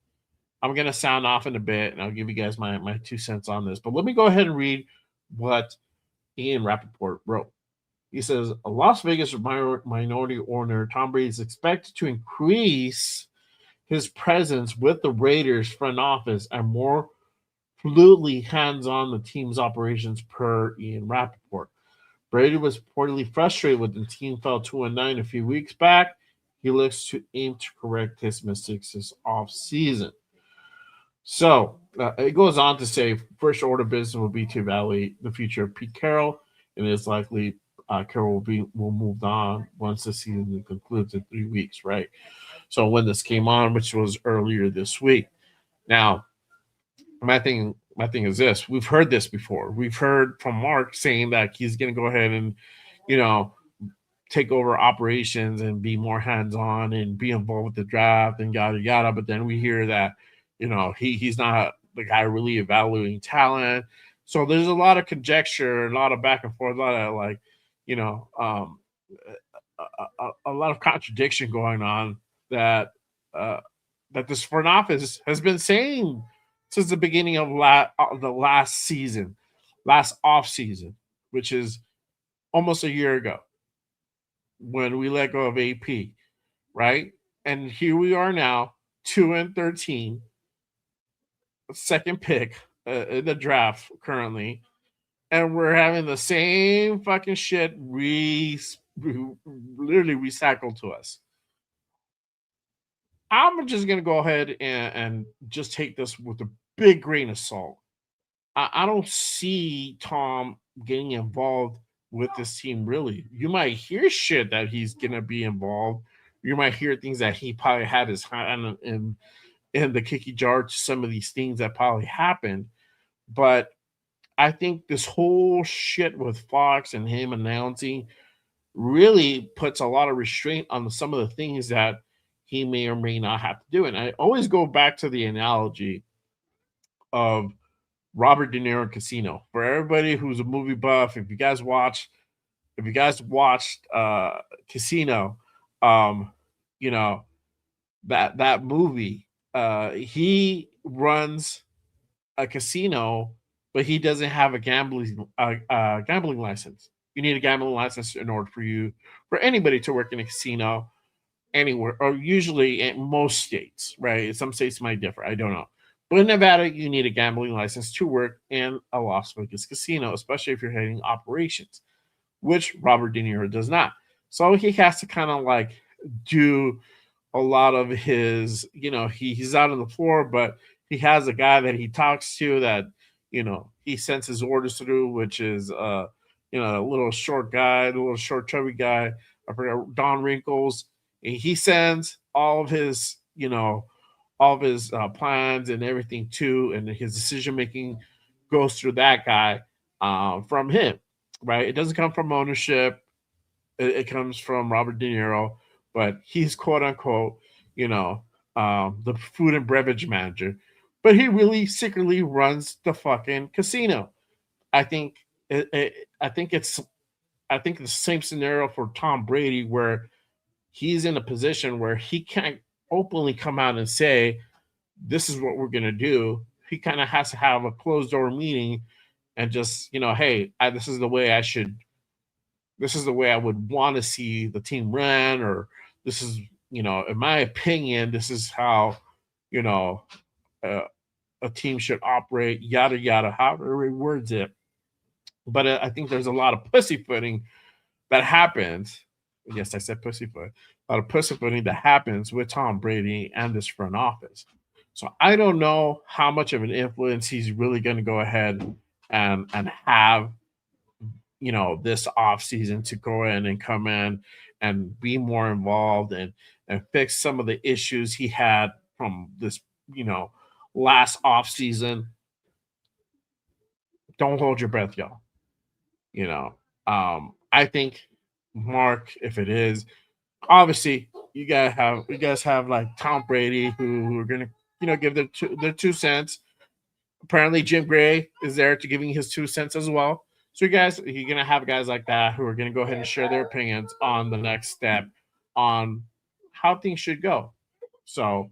I'm gonna sound off in a bit, and I'll give you guys my 2 cents on this. But let me go ahead and read what Ian Rappaport wrote. He says a Las Vegas minority owner Tom Brady is expected to increase his presence with the Raiders front office and more fluidly hands-on the team's operations per Ian Rappaport. Brady was reportedly frustrated when the team fell 2-9 a few weeks back. He looks to aim to correct his mistakes this offseason. So it goes on to say first order business will be to evaluate the future of Pete Carroll, and it's likely Carroll will move on once the season concludes in 3 weeks, right? So when this came on, which was earlier this week. Now, my thing is this: we've heard this before. We've heard from Mark saying that he's going to go ahead and, you know, take over operations and be more hands on and be involved with the draft and yada yada. But then we hear that, he's not the guy really evaluating talent. So there's a lot of conjecture, a lot of back and forth, a lot of like, you know, a lot of contradiction going on that uh, that this front office has been saying since the beginning of the last season, last off season, which is almost a year ago when we let go of AP, right? And here we are now, 2-13, second pick in the draft currently, and we're having the same fucking shit literally recycled to us. I'm just gonna go ahead and just take this with a big grain of salt. I don't see Tom getting involved with this team really. You might hear shit that he's gonna be involved. You might hear things that he probably had his hand in the kicky jar to some of these things that probably happened. But I think this whole shit with Fox and him announcing really puts a lot of restraint on some of the things that he may or may not have to do. And I always go back to the analogy of Robert De Niro Casino. For everybody who's a movie buff, if you guys watched Casino, um, you know, that movie, he runs a casino, but he doesn't have a gambling license. You need a gambling license in order for anybody to work in a casino anywhere, or usually in most states, right? Some states might differ. I don't know. But in Nevada, you need a gambling license to work in a Las Vegas casino, especially if you're heading operations, which Robert De Niro does not. So he has to kind of like do a lot of his, he's out on the floor, but he has a guy that he talks to that, he sends his orders through, which is, a little short guy, the little short chubby guy, I forgot, Don Wrinkles. And he sends all of his plans and everything to, and his decision making goes through that guy from him, right? It doesn't come from ownership. It comes from Robert De Niro, but he's quote unquote, the food and beverage manager. But he really secretly runs the fucking casino. I think I think it's the same scenario for Tom Brady, where he's in a position where he can't openly come out and say, "This is what we're gonna do." He kind of has to have a closed door meeting and just, hey, this is the way I should, this is the way I would want to see the team run, or this is, in my opinion, this is how, you know, uh, a team should operate, yada yada, however he words it. But I think there's a lot of pussyfooting that happens. Yes, I said pussyfoot. A lot of pussyfooting that happens with Tom Brady and this front office. So I don't know how much of an influence he's really going to go ahead and have, this off season, to go in and come in and be more involved and fix some of the issues he had from this, you know, last off season. Don't hold your breath, y'all. You know, I think Mark, if it is, obviously you guys have like Tom Brady who are gonna, give their 2 cents. Apparently Jim Gray is there to giving his 2 cents as well. So you're gonna have guys like that who are gonna go ahead and share their opinions on the next step on how things should go. So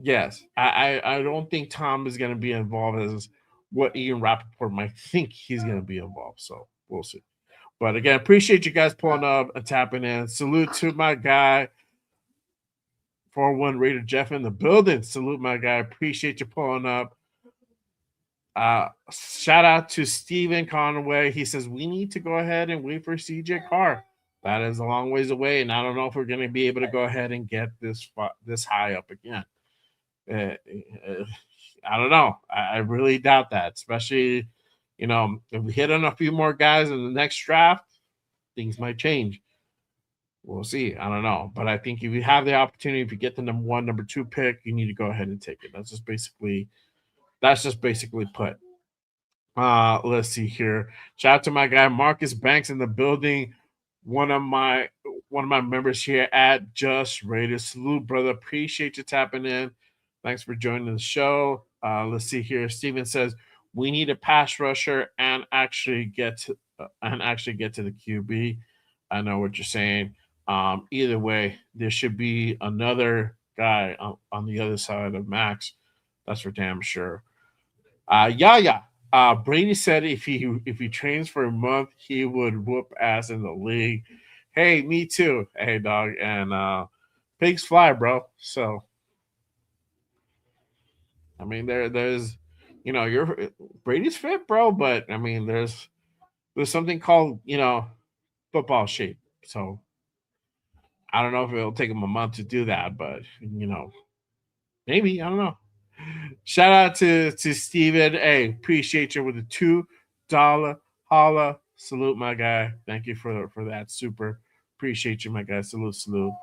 yes, I don't think Tom is gonna be involved as what Ian Rappaport might think he's gonna be involved. So we'll see. But again, appreciate you guys pulling up and tapping in. Salute to my guy, 401 Raider Jeff in the building. Salute my guy. Appreciate you pulling up. Shout out to Steven Conway. He says we need to go ahead and wait for CJ Carr. That is a long ways away, and I don't know if we're going to be able to go ahead and get this high up again. I don't know. I really doubt that, especially if we hit on a few more guys in the next draft, things might change. We'll see. I don't know, but I think if you have the opportunity, if you get the number one, number two pick, you need to go ahead and take it. That's just basically put. Let's see here. Shout out to my guy Marcus Banks in the building. One of my members here at Just Rated. Salute, brother. Appreciate you tapping in. Thanks for joining the show. Let's see here. Steven says we need a pass rusher and actually get to the QB. I know what you're saying. Either way, there should be another guy on the other side of Max. That's for damn sure. Yeah. Brady said if he trains for a month, he would whoop ass in the league. Hey, me too. Hey, dog, and pigs fly, bro. So, I mean, there's, you're Brady's fit, bro, but I mean, there's something called football shape. So I don't know if it'll take him a month to do that, but maybe, I don't know. Shout out to Steven. Hey, appreciate you with a $2 holla. Salute, my guy. Thank you for that. Super appreciate you, my guy. Salute, salute.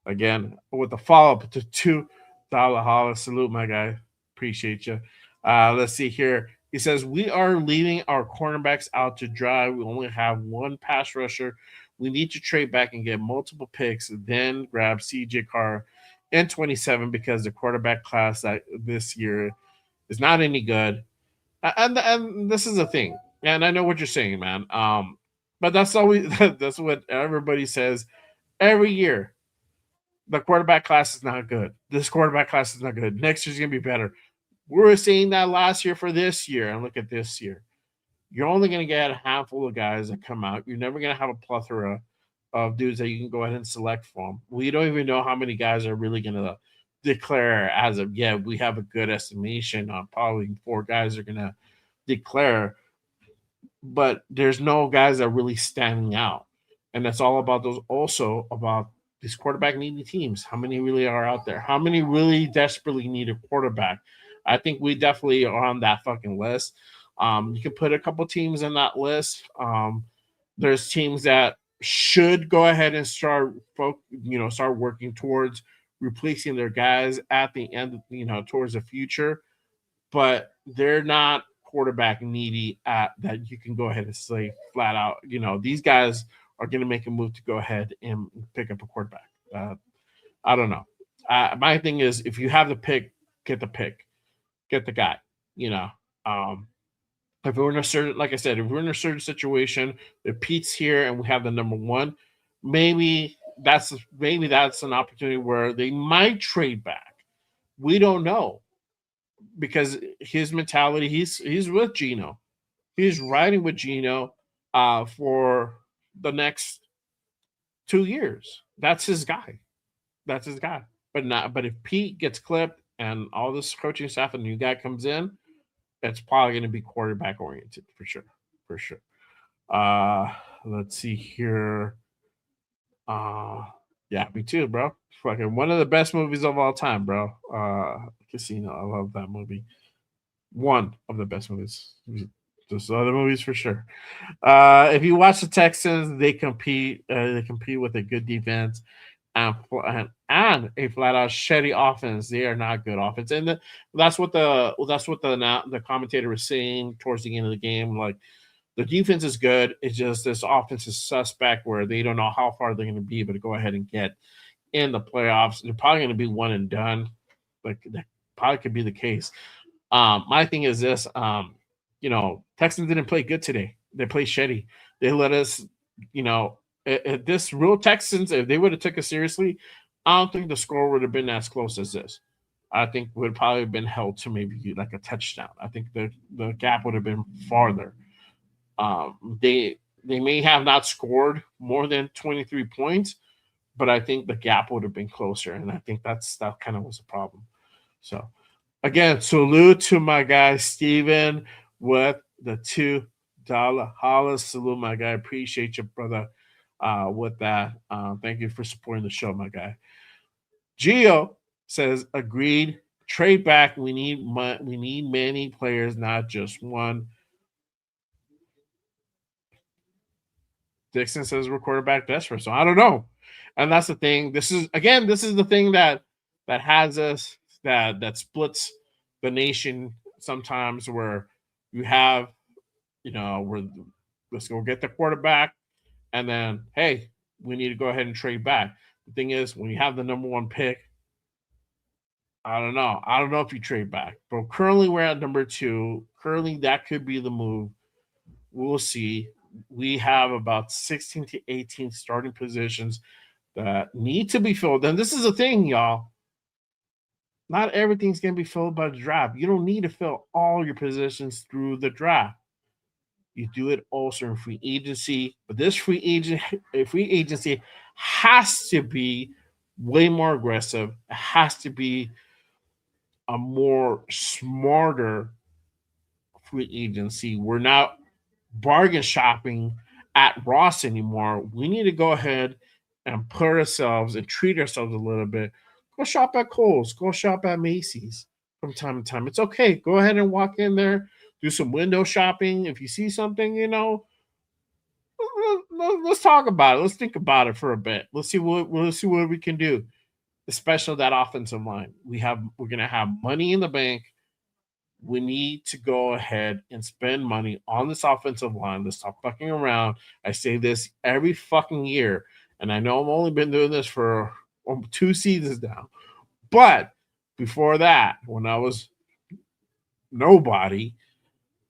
Again, with the follow up to $2 holla. Salute, my guy. Appreciate you. Let's see here. He says, we are leaving our cornerbacks out to dry. We only have one pass rusher. We need to trade back and get multiple picks, then grab CJ Carr in 27 because the quarterback class that this year is not any good. And this is the thing. And I know what you're saying, man. But that's always that's what everybody says every year. The quarterback class is not good. This quarterback class is not good. Next year's gonna be better. We were saying that last year for this year, and look at this year. You're only going to get a handful of guys that come out. You're never going to have a plethora of dudes that you can go ahead and select from. We don't even know how many guys are really going to declare as of yet. We have a good estimation on probably 4 guys are going to declare, but there's no guys that are really standing out. And that's all about those, also about these quarterback needy teams. How many really are out there? How many really desperately need a quarterback? I think we definitely are on that fucking list. You can put a couple teams in that list. There's teams that should go ahead and start working towards replacing their guys at the end, towards the future, but they're not quarterback needy at that you can go ahead and say flat out, these guys are going to make a move to go ahead and pick up a quarterback. I don't know. My thing is, if you have the pick, get the pick, get the guy. If we're in a certain, like I said, if we're in a certain situation, if Pete's here and we have the number one, maybe that's an opportunity where they might trade back. We don't know because his mentality, he's with Gino. He's riding with Gino for the next 2 years. That's his guy. That's his guy. But if Pete gets clipped and all this coaching staff and the new guy comes in, it's probably going to be quarterback oriented for sure. For sure. Let's see here. Yeah, me too, bro. Fucking one of the best movies of all time, bro. Casino. I love that movie. One of the best movies. There's other movies for sure. If you watch the Texans, they compete. They compete with a good defense and a flat out shitty offense. They are not good offense, and that's what the commentator was saying towards the end of the game. Like the defense is good. It's just this offense is suspect where they don't know how far they're going to be, but to go ahead and get in the playoffs, they're probably going to be one and done. Like that probably could be the case. My thing is this. Texans didn't play good today. They played shitty. They let us, this real Texans, if they would have took us seriously, I don't think the score would have been as close as this. I think would have probably been held to maybe like a touchdown. I think the gap would have been farther. They may have not scored more than 23 points, but I think the gap would have been closer, and I think that kind of was a problem. So again, salute to my guy Steven with the $2 holla. Salute, my guy. Appreciate you, brother. With that, thank you for supporting the show, my guy. Gio says, agreed. Trade back. We need many players, not just one. Dixon says we're quarterback desperate, so I don't know. And that's the thing. This is the thing that has us that splits the nation sometimes, where you have, let's go get the quarterback, and then hey, we need to go ahead and trade back. The thing is, when you have the number one pick, I don't know. I don't know if you trade back. But currently we're at number 2. Currently that could be the move. We'll see. We have about 16 to 18 starting positions that need to be filled. And this is the thing, y'all. Not everything's going to be filled by the draft. You don't need to fill all your positions through the draft. You do it also in free agency, but this free agency has to be way more aggressive. It has to be a more smarter free agency. We're not bargain shopping at Ross anymore. We need to go ahead and put ourselves and treat ourselves a little bit. Go shop at Kohl's. Go shop at Macy's. from time to time. It's okay. Go ahead and walk in there, do some window shopping. If you see something, let's talk about it. Let's think about it for a bit. Let's see what we can do. Especially that offensive line. We're gonna have money in the bank. We need to go ahead and spend money on this offensive line. Let's stop fucking around. I say this every fucking year, and I know I've only been doing this for 2 seasons now. But before that, when I was nobody,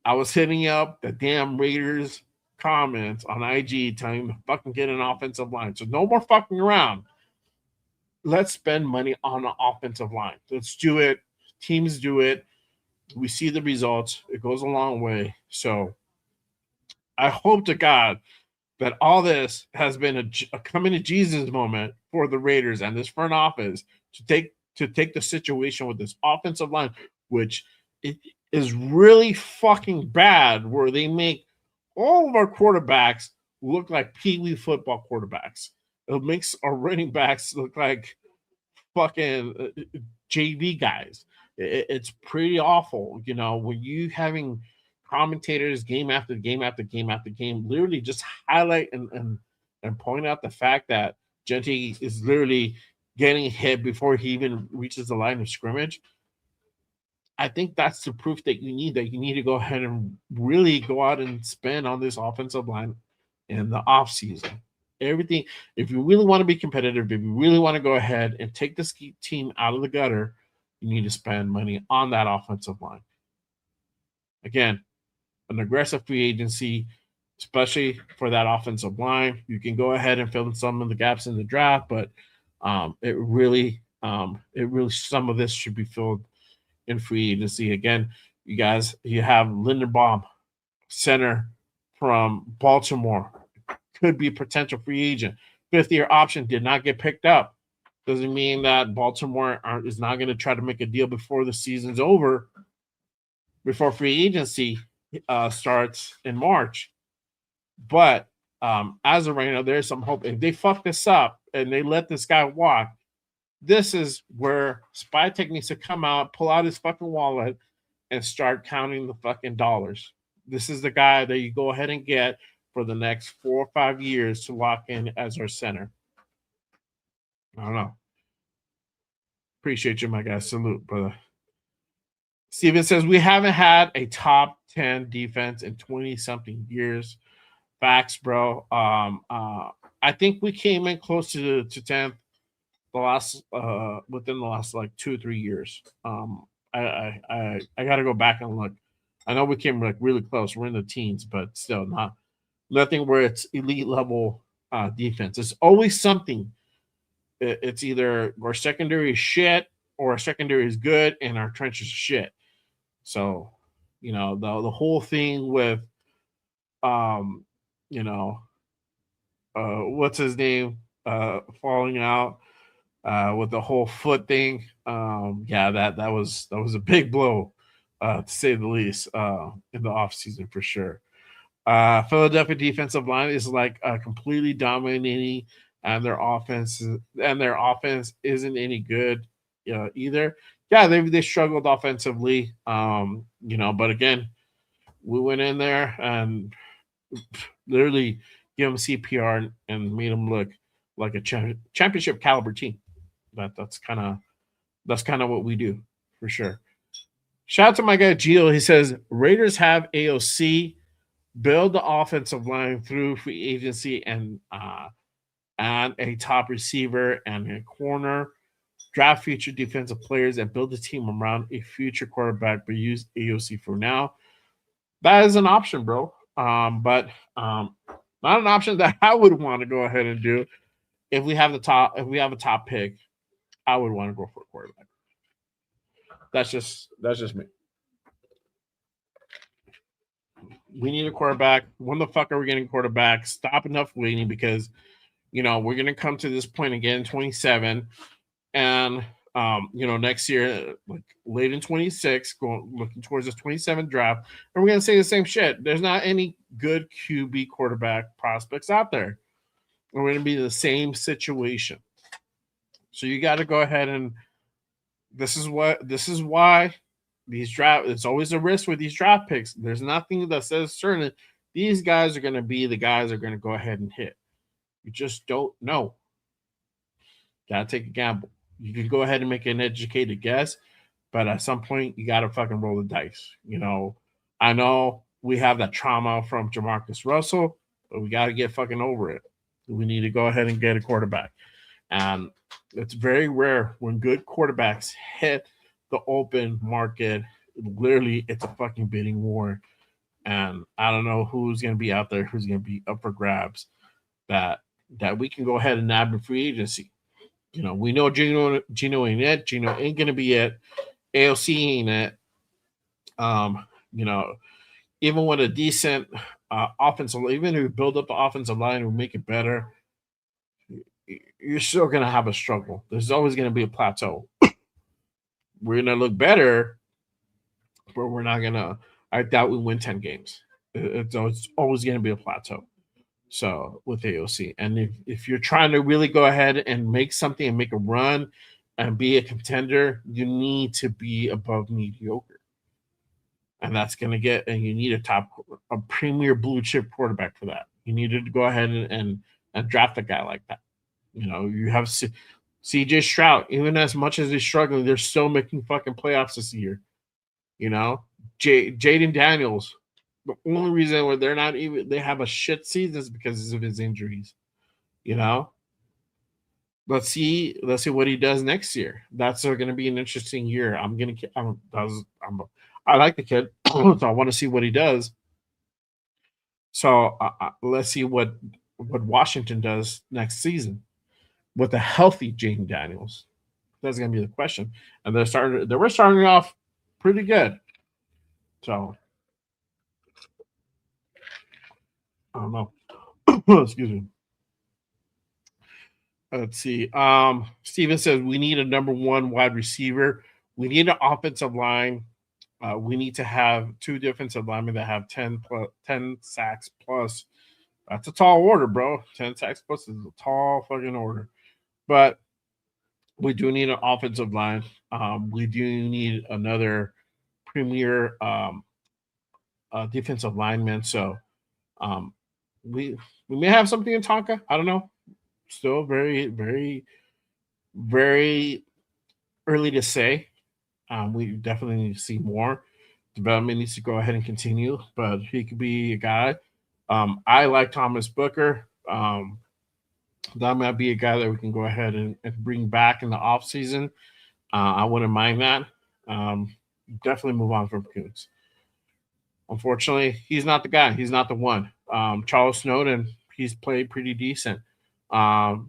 I was hitting up the damn Raiders comments on IG telling them to fucking get an offensive line. So no more fucking around. Let's spend money on the offensive line. Let's do it. Teams do it. We see the results. It goes a long way. So I hope to God that all this has been a coming to Jesus moment for the Raiders and this front office to take the situation with this offensive line, which it is really fucking bad, where they make all of our quarterbacks look like pee-wee football quarterbacks. It makes our running backs look like fucking JV guys. It's pretty awful, when you having commentators game after game after game after game literally just highlight and point out the fact that Genty is literally getting hit before he even reaches the line of scrimmage. I think that's the proof that you need to go ahead and really go out and spend on this offensive line in the offseason. Everything, if you really want to be competitive, if you really want to go ahead and take this team out of the gutter, you need to spend money on that offensive line. Again, an aggressive free agency, especially for that offensive line. You can go ahead and fill in some of the gaps in the draft, but it really some of this should be filled in free agency. Again, you have Linderbaum, center from Baltimore, could be a potential free agent. 5th-year option did not get picked up. Doesn't mean that Baltimore is not going to try to make a deal before the season's over, before free agency starts in March. But as of right now, there's some hope. If they fuck this up and they let this guy walk, this is where Spytek needs to come out, pull out his fucking wallet, and start counting the fucking dollars. This is the guy that you go ahead and get for the next 4 or 5 years to lock in as our center. I don't know. Appreciate you, my guy. Salute, brother. Steven says, we haven't had a top 10 defense in 20-something years. Facts, bro. I think we came in close to 10th within the last like 2 or 3 years. I got to go back and look. I know we came like really close. We're in the teens, but still nothing where it's elite level defense. It's always something. It's either our secondary is shit or our secondary is good and our trench is shit. So, the whole thing with, what's his name falling out with the whole foot thing. That was a big blow, to say the least, in the offseason for sure. Philadelphia defensive line is like completely dominating, and their offense isn't any good either. Yeah, they struggled offensively, but again, we went in there and literally give them CPR and made them look like a championship caliber team. That's kind of what we do for sure. Shout out to my guy Gio. He says Raiders have AOC, build the offensive line through free agency and a top receiver and a corner, draft future defensive players, and build a team around a future quarterback, but use AOC for now. That is an option, bro. But not an option that I would want to go ahead and do. If we have a top pick, I would want to go for a quarterback. That's just me. We need a quarterback. When the fuck are we getting a quarterback? Stop enough waiting, because we're gonna come to this point again, 27, and next year, like late in 26, looking towards this 27 draft, and we're gonna say the same shit. There's not any good QB quarterback prospects out there. We're gonna be in the same situation. So you got to go ahead and This is why these draft. It's always a risk with these draft picks. There's nothing that says certain these guys are going to be the guys that are going to go ahead and hit. You just don't know. Gotta take a gamble. You can go ahead and make an educated guess, but at some point you gotta fucking roll the dice. I know we have that trauma from Jamarcus Russell, but we gotta get fucking over it. We need to go ahead and get a quarterback. And it's very rare when good quarterbacks hit the open market. Literally, it's a fucking bidding war. And I don't know who's gonna be out there, who's gonna be up for grabs that we can go ahead and nab in free agency. We know Gino ain't it. Gino ain't gonna be it. AOC ain't it. Um, you know, even with a decent offensive, even if you build up the offensive line and make it better, you're still gonna have a struggle. There's always gonna be a plateau. We're gonna look better, but we're not gonna. I doubt we win 10 games. It's always gonna be a plateau. So with AOC, and if you're trying to really go ahead and make something and make a run and be a contender, you need to be above mediocre, and that's gonna get. And you need a premier blue chip quarterback for that. You need to go ahead and draft a guy like that. You have CJ Stroud. Even as much as they're struggling, they're still making fucking playoffs this year. Jaden Daniels. The only reason why they have a shit season is because of his injuries. You know, let's see what he does next year. That's going to be an interesting year. I like the kid, so I want to see what he does. So let's see what Washington does next season with a healthy Jaden Daniels. That's going to be the question. And they were starting off pretty good. So I don't know. Excuse me. Let's see. Steven says we need a number one wide receiver. We need an offensive line. We need to have two defensive linemen that have 10 sacks plus. That's a tall order, bro. 10 sacks plus is a tall fucking order. But we do need an offensive line. We do need another premier defensive lineman. So um, we may have something in Tonka. I don't know. Still very, very, very early to say. We definitely need to see more. Development needs to go ahead and continue, but he could be a guy. I like Thomas Booker. That might be a guy that we can go ahead and bring back in the offseason. I wouldn't mind that. Definitely move on from Coons. Unfortunately, he's not the guy. He's not the one. Charles Snowden, he's played pretty decent. I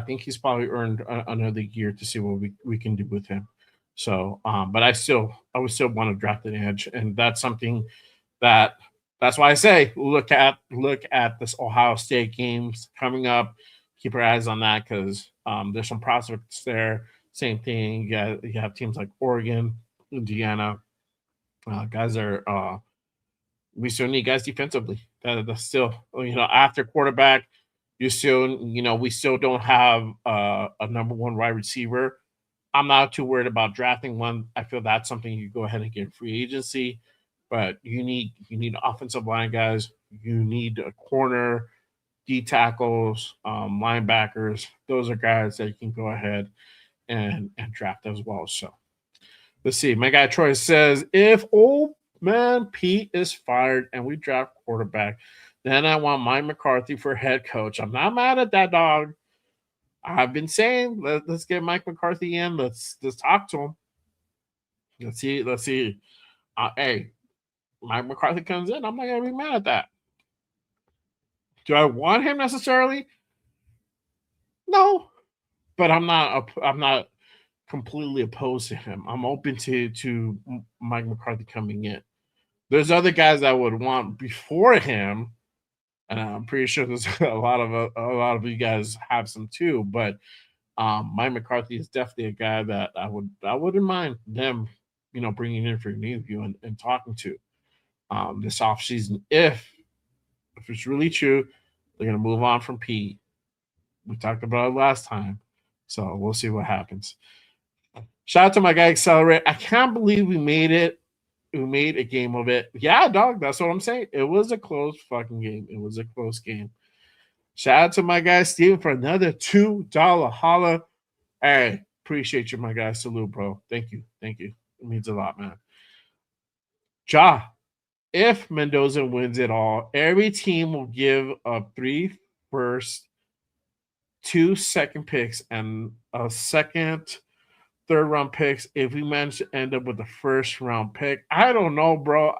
think he's probably earned another year to see what we can do with him. So, but I would still want to draft an edge, and that's something that's why I say look at this Ohio State games coming up. Keep your eyes on that because there's some prospects there. Same thing. You have teams like Oregon, Indiana. Guys are we still need guys defensively. That's still after quarterback, we still don't have a number one wide receiver. I'm not too worried about drafting one. I feel that's something you go ahead and get in free agency, but you need offensive line guys. You need a corner, D tackles, linebackers. Those are guys that you can go ahead and draft as well. So let's see. My guy Troy says if old man Pete is fired and we draft quarterback, then I want Mike McCarthy for head coach. I'm not mad at that, dog. I've been saying let's get Mike McCarthy in. Let's talk to him. Let's see. Hey, Mike McCarthy comes in. I'm not gonna be mad at that. Do I want him necessarily? No, but I'm not completely opposed to him. I'm open to Mike McCarthy coming in. There's other guys I would want before him, and I'm pretty sure there's a lot of you guys have some too. But Mike McCarthy is definitely a guy that I wouldn't mind them, bringing in for an interview and talking to this offseason if it's really true. They're gonna move on from Pete. We talked about it last time, so we'll see what happens. Shout out to my guy Accelerate. I can't believe we made it. We made a game of it. Yeah, dog. That's what I'm saying. It was a close fucking game. It was a close game. Shout out to my guy Steven for another $2 holla. Hey, appreciate you, my guy. Salute, bro. Thank you. Thank you. It means a lot, man. Ja, if Mendoza wins it all, every team will give up 3 first, 2 second picks, and a second, third round picks if we manage to end up with the first round pick. I don't know, bro.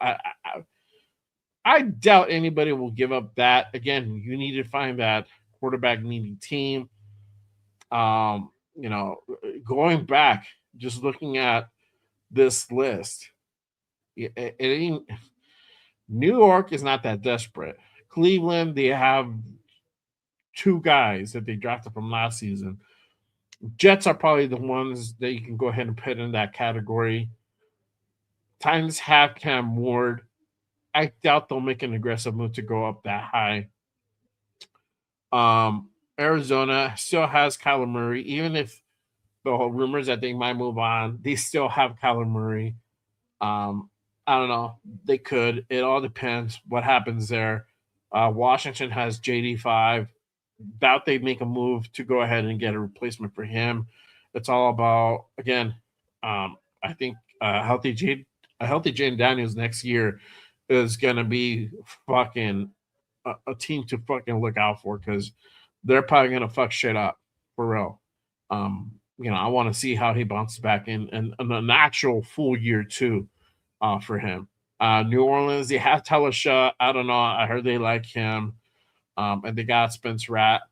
I doubt anybody will give up that. Again, you need to find that quarterback needy team. You know, going back, just looking at this list, it ain't, New York is not that desperate. Cleveland, they have 2 guys that they drafted from last season. Jets are probably the ones that you can go ahead and put in that category. Titans have Cam Ward. I doubt they'll make an aggressive move to go up that high. Arizona still has Kyler Murray, even if the whole rumors that they might move on, they still have Kyler Murray. I don't know. They could. It all depends what happens there. Washington has JD5. Doubt they make a move to go ahead and get a replacement for him. It's all about again. I think a healthy Jane Daniels next year is gonna be fucking a team to fucking look out for because they're probably gonna fuck shit up for real. You know, I want to see how he bounces back in an actual full year too, for him. New Orleans, they have Tyler Shaw. I don't know. I heard they like him. And they got Spencer Rat.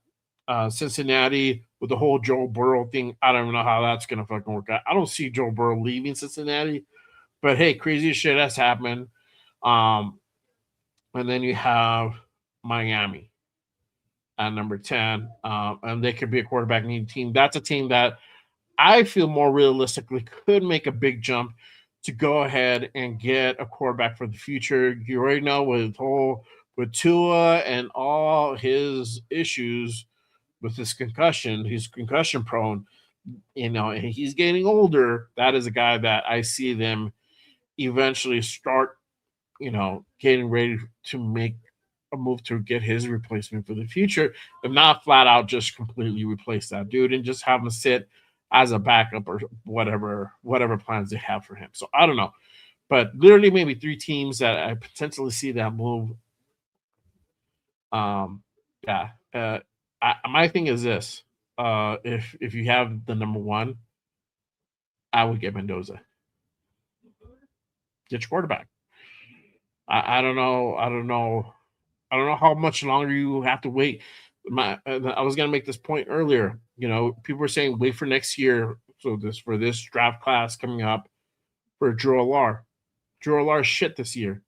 Cincinnati with the whole Joe Burrow thing. I don't even know how that's gonna fucking work out. I don't see Joe Burrow leaving Cincinnati, but hey, crazy shit has happened. Um, and then you have Miami at number 10, and they could be a quarterback needing team. That's a team that I feel more realistically could make a big jump to go ahead and get a quarterback for the future. You already know with Tua and all his issues with his concussion, he's concussion prone. You know, and he's getting older. That is a guy that I see them eventually start, you know, getting ready to make a move to get his replacement for the future, if not flat out just completely replace that dude and just have him sit as a backup or whatever plans they have for him. So I don't know, but literally maybe 3 teams that I potentially see that move. Um, yeah. My thing is this: if you have the number 1, I would get Mendoza. Get your quarterback. I don't know. I don't know. I don't know how much longer you have to wait. I was gonna make this point earlier. You know, people were saying wait for next year. So this draft class coming up for Drew Alar. Drew Alar shit this year.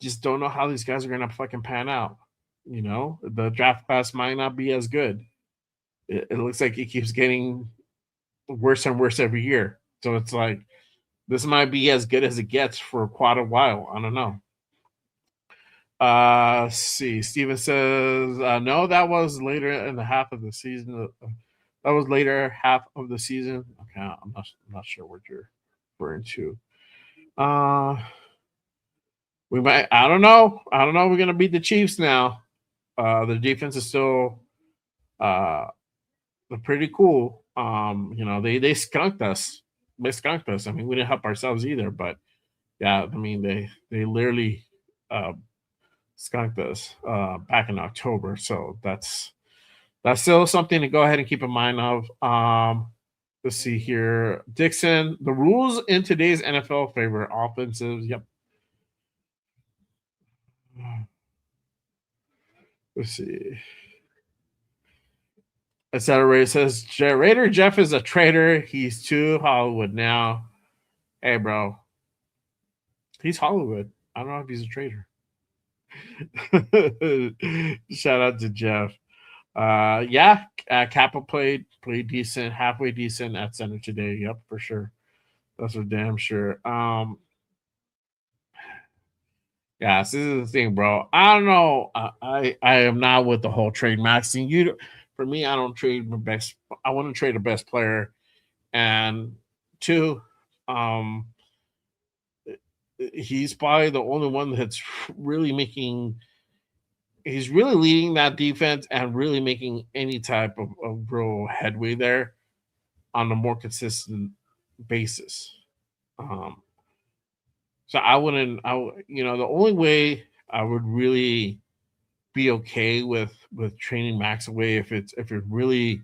Just don't know how these guys are gonna fucking pan out. You know, the draft class might not be as good. It looks like it keeps getting worse and worse every year. So it's like this might be as good as it gets for quite a while. I don't know. See, Steven says, no, that was later in the half of the season. That was later half of the season. Okay, I'm not sure what you're referring to. We might, I don't know. I don't know. We're gonna beat the Chiefs now. The defense is still pretty cool. You know, they skunked us. They skunked us. I mean, we didn't help ourselves either, but yeah, I mean they literally skunked us back in October. So that's still something to go ahead and keep in mind of. Let's see here. Dixon, the rules in today's NFL favor offensives. Yep. Let's see. Accelerator says Raider Jeff is a traitor. He's too Hollywood now. Hey, bro. He's Hollywood. I don't know if he's a traitor. Shout out to Jeff. Yeah, Kappa played decent, halfway decent at center today. Yep, for sure. That's for damn sure. Yeah, this is the thing, bro. I don't know. I am not with the whole trade maxing. For me, I don't trade my best. I want to trade the best player, And two, um, he's probably the only one that's really making he's really leading that defense and really making any type of real headway there on a more consistent basis. Um, so I wouldn't, the only way I would really be okay with training Max away if it's really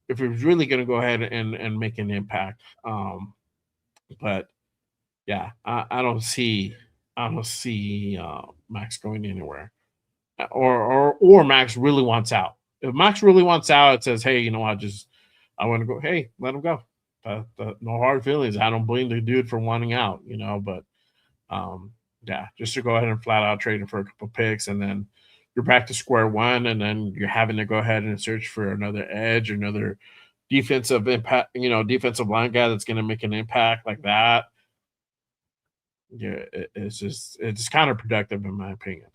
going to go ahead and make an impact. But yeah, I don't see Max going anywhere, or Max really wants out. If Max really wants out, it says, hey, I want to go. Hey, let him go. No hard feelings. I don't blame the dude for wanting out, but um, yeah, just to go ahead and flat out trade him for a couple picks, and then you're back to square one, and then you're having to go ahead and search for another edge, another defensive impact, defensive line guy that's going to make an impact like that. Yeah, it's counterproductive in my opinion.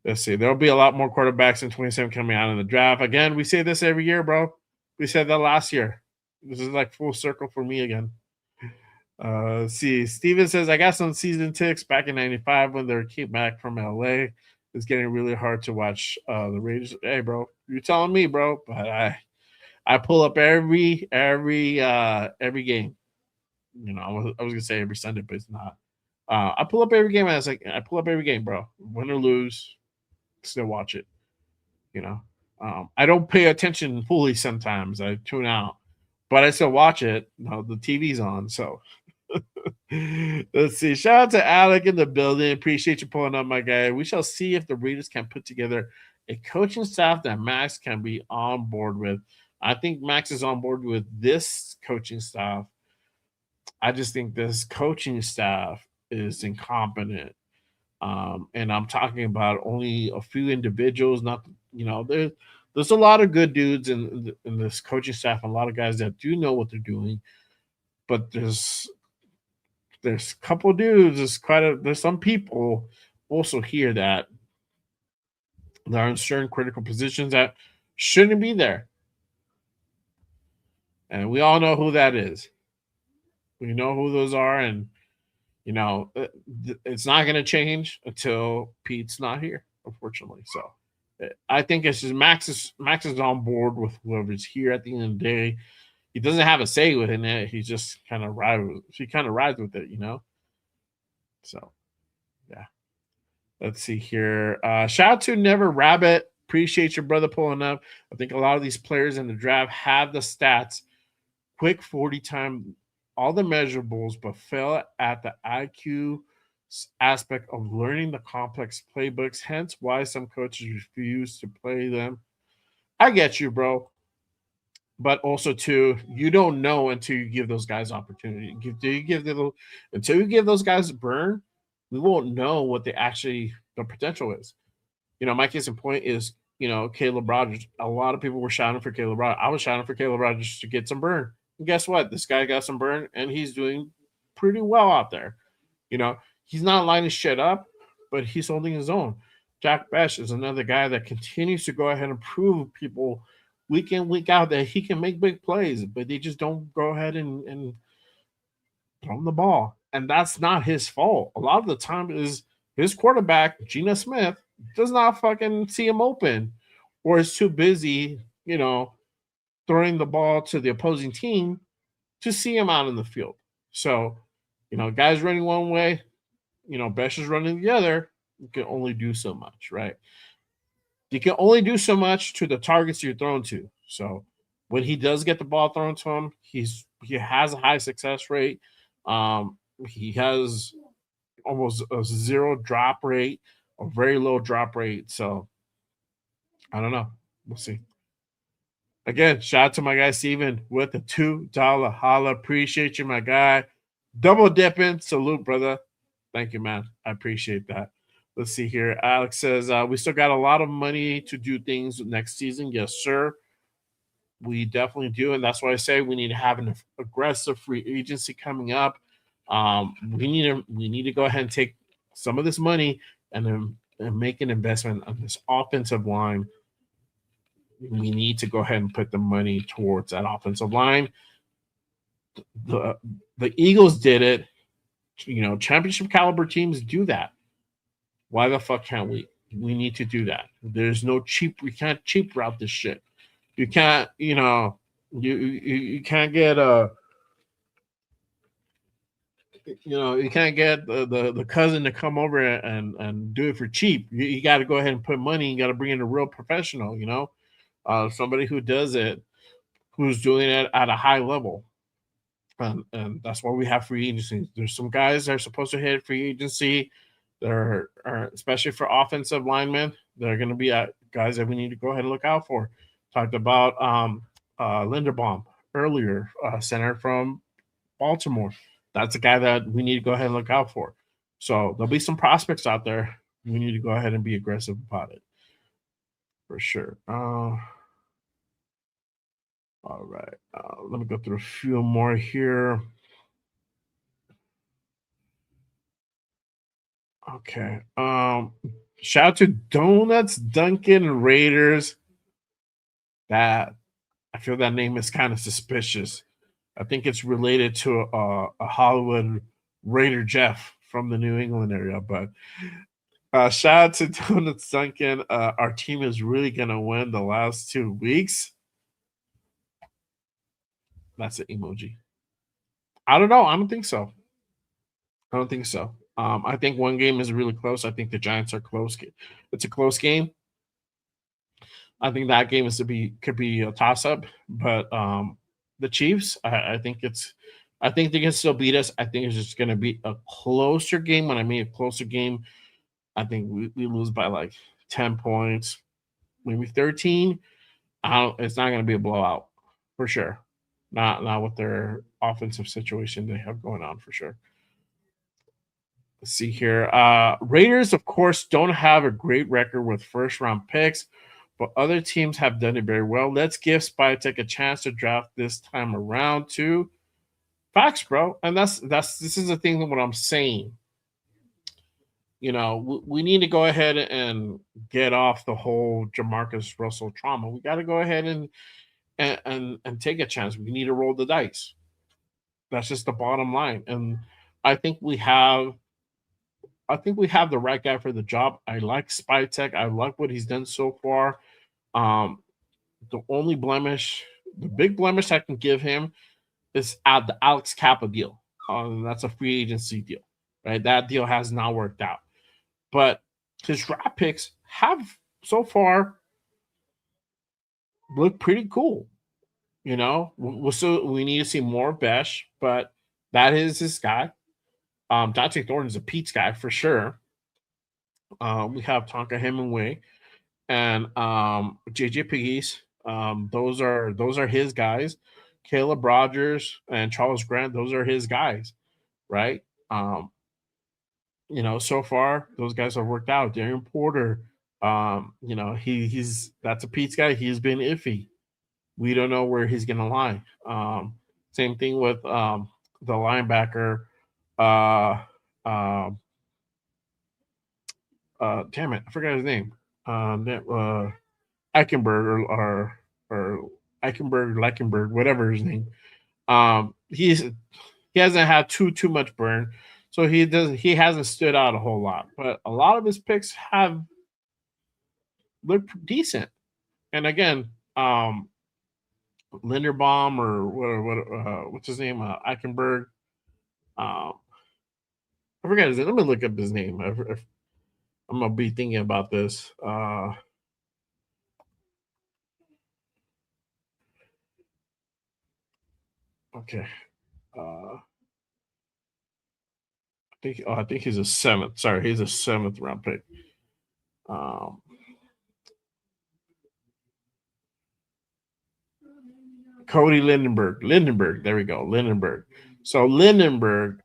Let's see. There'll be a lot more quarterbacks in 27 coming out in the draft. Again, we say this every year, bro. We said that last year. This is like full circle for me again. See, Steven says, I got some season ticks back in 95 when they came back from LA. It's getting really hard to watch the Raiders. Hey, bro, you're telling me, bro. But I pull up every game. I was gonna say every Sunday, but it's not. I pull up every game, and I pull up every game, bro. Win or lose, still watch it. I don't pay attention fully sometimes. I tune out, but I still watch it. The TV's on, so let's see. Shout out to Alec in the building. Appreciate you pulling up, my guy. We shall see if the Raiders can put together a coaching staff that Max can be on board with. I think Max is on board with this coaching staff. I just think this coaching staff is incompetent. And I'm talking about only a few individuals, not, there's a lot of good dudes in this coaching staff, and a lot of guys that do know what they're doing, but there's a couple dudes, there's some people also here that are in certain critical positions that shouldn't be there. And we all know who that is. We know who those are, and it's not going to change until Pete's not here, unfortunately. So I think it's just Max is on board with whoever's here at the end of the day. He doesn't have a say within it. He just kind of rides with it, So yeah. Let's see here. Shout out to Never Rabbit. Appreciate your brother pulling up. I think a lot of these players in the draft have the stats, quick 40 time, all the measurables, but fail at the IQ aspect of learning the complex playbooks. Hence, why some coaches refuse to play them. I get you, bro. But also, too, you don't know until you give those guys opportunity. Until you give those guys a burn, we won't know what the potential is. My case in point is, Caleb Rogers. A lot of people were shouting for Caleb Rogers. I was shouting for Caleb Rogers to get some burn. And guess what? This guy got some burn, and he's doing pretty well out there. He's not lining shit up, but he's holding his own. Jack Besh is another guy that continues to go ahead and prove people week in, week out that he can make big plays, but they just don't go ahead and throw him the ball. And that's not his fault. A lot of the time is his quarterback, Geno Smith, does not fucking see him open, or is too busy, throwing the ball to the opposing team to see him out in the field. So, guys running one way, Besh is running the other. You can only do so much, right? You can only do so much to the targets you're thrown to. So when he does get the ball thrown to him, he has a high success rate. He has almost a zero drop rate, a very low drop rate. So I don't know. We'll see. Again, shout out to my guy Steven with the $2 holla. Appreciate you, my guy. Double dipping. Salute, brother. Thank you, man. I appreciate that. Let's see here. Alex says, we still got a lot of money to do things next season. Yes, sir. We definitely do. And that's why I say we need to have an aggressive free agency coming up. We need to go ahead and take some of this money and then make an investment on this offensive line. We need to go ahead and put the money towards that offensive line. the Eagles did it. Championship caliber teams do that. Why the fuck can't we? We need to do that. There's no cheap. We can't cheap route this shit. You can't. You can't get you can't get the cousin to come over and do it for cheap. You got to go ahead and put money. You got to bring in a real professional. Somebody who does it, who's doing it at a high level. And that's why we have free agency. There's some guys that are supposed to hit free agency. There are, especially for offensive linemen, they're going to be guys that we need to go ahead and look out for. Talked about Linderbaum earlier, center from Baltimore. That's a guy that we need to go ahead and look out for. So there'll be some prospects out there. We need to go ahead and be aggressive about it for sure. All right. Let me go through a few more here. Okay. Shout out to Donuts Dunkin' Raiders. That I feel that name is kind of suspicious. I think it's related to a Hollywood Raider Jeff from the New England area. But shout out to Donuts Dunkin'. Our team is really gonna win the last 2 weeks. That's an emoji. I don't know. I don't think so. I don't think so. I think one game is really close. I think the Giants are close. It's a close game. I think that game could be a toss up, but the Chiefs, I think they can still beat us. I think it's just going to be a closer game. When I mean a closer game, I think we lose by like 10 points, maybe 13. It's not going to be a blowout for sure. Not with their offensive situation they have going on for sure. Let's see here. Raiders, of course, don't have a great record with first round picks, but other teams have done it very well. Let's give Spytek a chance to draft this time around too. Facts, bro. And this is the thing that what I'm saying. We need to go ahead and get off the whole Jamarcus Russell trauma. We got to go ahead and take a chance. We need to roll the dice. That's just the bottom line. And I think we have the right guy for the job. I like Spytek. I like what he's done so far. The big blemish I can give him is at the Alex Kappa deal. That's a free agency deal, right? That deal has not worked out. But his draft picks have so far looked pretty cool. We need to see more of Besh, but that is his guy. Dante Thornton is a Pete's guy for sure. We have Tonka Hemingway and JJ Piggies. Those are his guys. Caleb Rogers and Charles Grant, those are his guys, right? So far those guys have worked out. Darren Porter, he's that's a Pete's guy. He's been iffy. We don't know where he's gonna lie. Same thing with the linebacker. Damn it, I forgot his name. Eichenberg or Eichenberg, whatever his name. He hasn't had too much burn, so he hasn't stood out a whole lot. But a lot of his picks have looked decent. And again, Linderbaum or what's his name? Eichenberg. I forgot his name. Let me look up his name. I'm gonna be thinking about this. Okay. I think he's a 7th. Sorry, he's a 7th round pick. Cody Lindenberg. There we go. Lindenberg. So Lindenberg,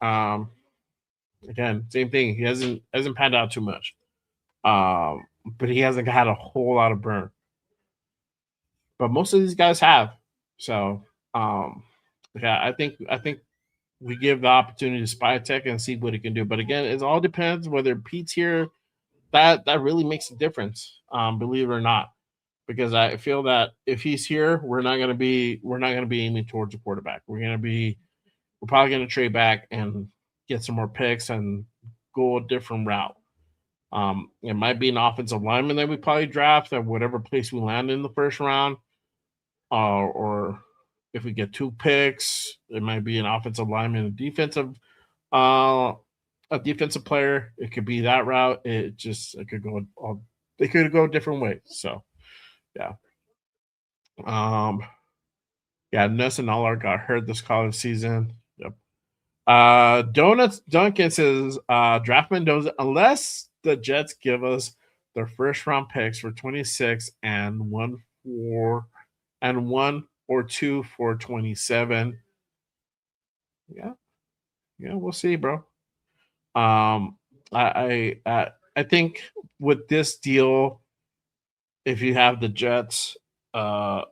again, same thing. He hasn't panned out too much. But he hasn't had a whole lot of burn. But most of these guys have. So yeah, I think we give the opportunity to Spytek and see what he can do. But again, it all depends whether Pete's here. That really makes a difference, believe it or not. Because I feel that if he's here, we're not gonna be aiming towards a quarterback. We're gonna be we're probably going to trade back and get some more picks and go a different route. It might be an offensive lineman that we probably draft at whatever place we land in the first round, or if we get 2 picks, it might be an offensive lineman, uh, a defensive player. It could be that route. It could go all, they could go different ways. So yeah, um, yeah. Nuss and Allard got hurt this college season. Yep. Donuts Duncan says draft Mendoza unless the Jets give us their first round picks for 26 and one or two for 27. Yeah, yeah, we'll see, bro. I think with this deal, if you have the Jets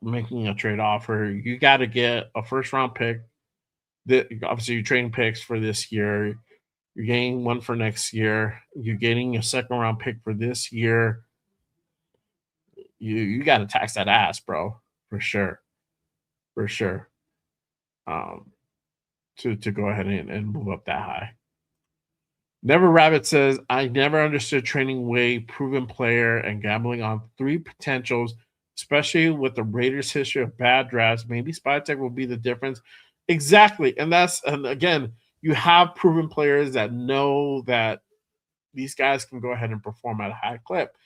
making a trade offer, you got to get a first round pick. Obviously, you're trading picks for this year. You're getting one for next year. You're getting a second round pick for this year. You got to tax that ass, bro, for sure, for sure. Um, to go ahead and move up that high. Never Rabbit says, I never understood trading away proven player and gambling on 3 potentials, especially with the Raiders' history of bad drafts. Maybe Spytech will be the difference. Exactly. And again, you have proven players that know that these guys can go ahead and perform at a high clip.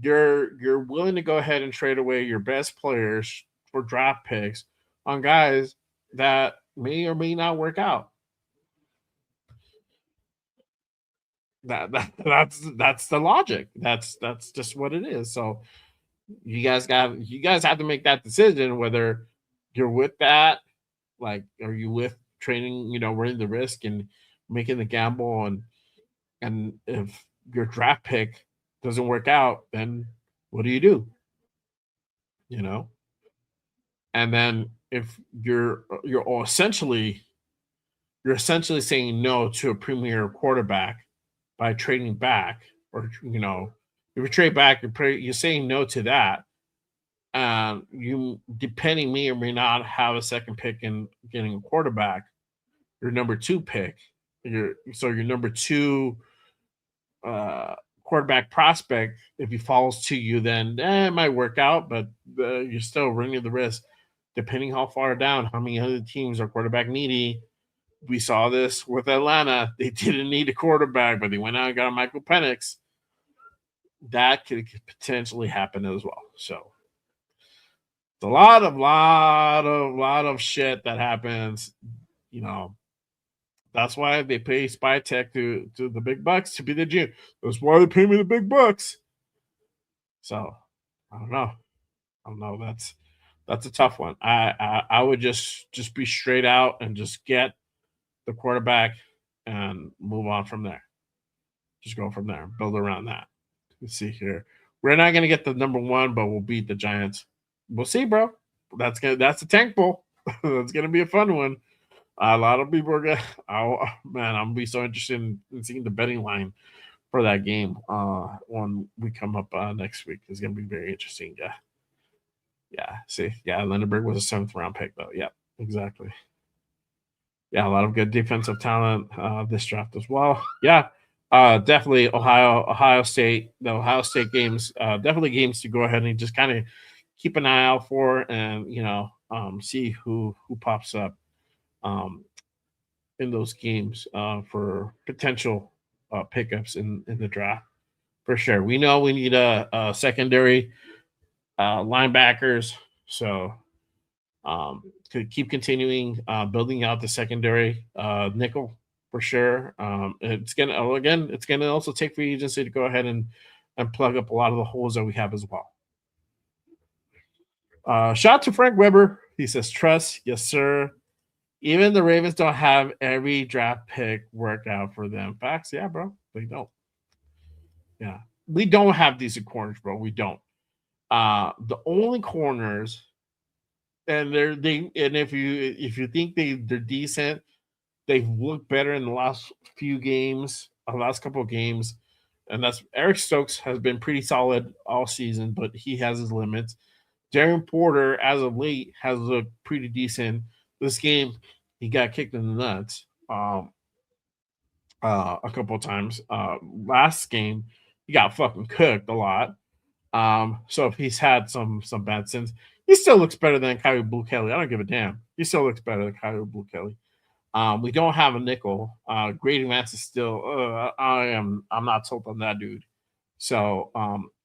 You're willing to go ahead and trade away your best players for draft picks on guys that may or may not work out. That's the logic. That's just what it is. So you guys have to make that decision whether you're with that, like, are you with training, running the risk and making the gamble, and if your draft pick doesn't work out, then what do you do? You know? And then if you're essentially saying no to a premier quarterback by trading back, or if you trade back, you're saying no to that. You depending may or may not have a second pick in getting a quarterback. Your number 2 pick, your number 2 uh, quarterback prospect, if he falls to you, then it might work out, but you're still running the risk. Depending how far down, how many other teams are quarterback needy. We saw this with Atlanta. They didn't need a quarterback, but they went out and got Michael Penix. That could potentially happen as well. So it's a lot of shit that happens. That's why they pay Spytech to the big bucks to be the GM. That's why they pay me the big bucks. So I don't know. That's a tough one. I would just be straight out and just get the quarterback and move on from there. Just go from there. Build around that. Let's see here. We're not gonna get the number 1, but we'll beat the Giants. We'll see, bro. That's a tank bowl. That's gonna be a fun one. A lot of people are gonna. Oh man, I'm gonna be so interested in seeing the betting line for that game when we come up next week. It's gonna be very interesting. Yeah. See, yeah, Lindenberg was a 7th round pick though. Yeah, exactly. Yeah, a lot of good defensive talent this draft as well. Yeah, definitely Ohio State. The Ohio State games, definitely games to go ahead and just kind of keep an eye out for, and see who pops up in those games for potential pickups in the draft for sure. We know we need a secondary linebackers, so to keep continuing building out the secondary nickel for sure. It's gonna also take free agency to go ahead and plug up a lot of the holes that we have as well. Shout out to Frank Weber. He says, trust, yes, sir. Even the Ravens don't have every draft pick worked out for them. Facts, yeah, bro. They don't. Yeah. We don't have decent corners, bro. We don't. The only corners, and if you think they're decent, they've looked better in the last few games, the last couple of games. And that's Eric Stokes has been pretty solid all season, but he has his limits. Darren Porter, as of late, has looked pretty decent. This game, He got kicked in the nuts a couple of times. Last game, he got fucking cooked a lot. So if he's had some bad sins, he still looks better than Kyle Blue Kelly. I don't give a damn. He still looks better than Kyle Blue Kelly. We don't have a nickel. Grady Vance is still. I'm not sold on that dude. So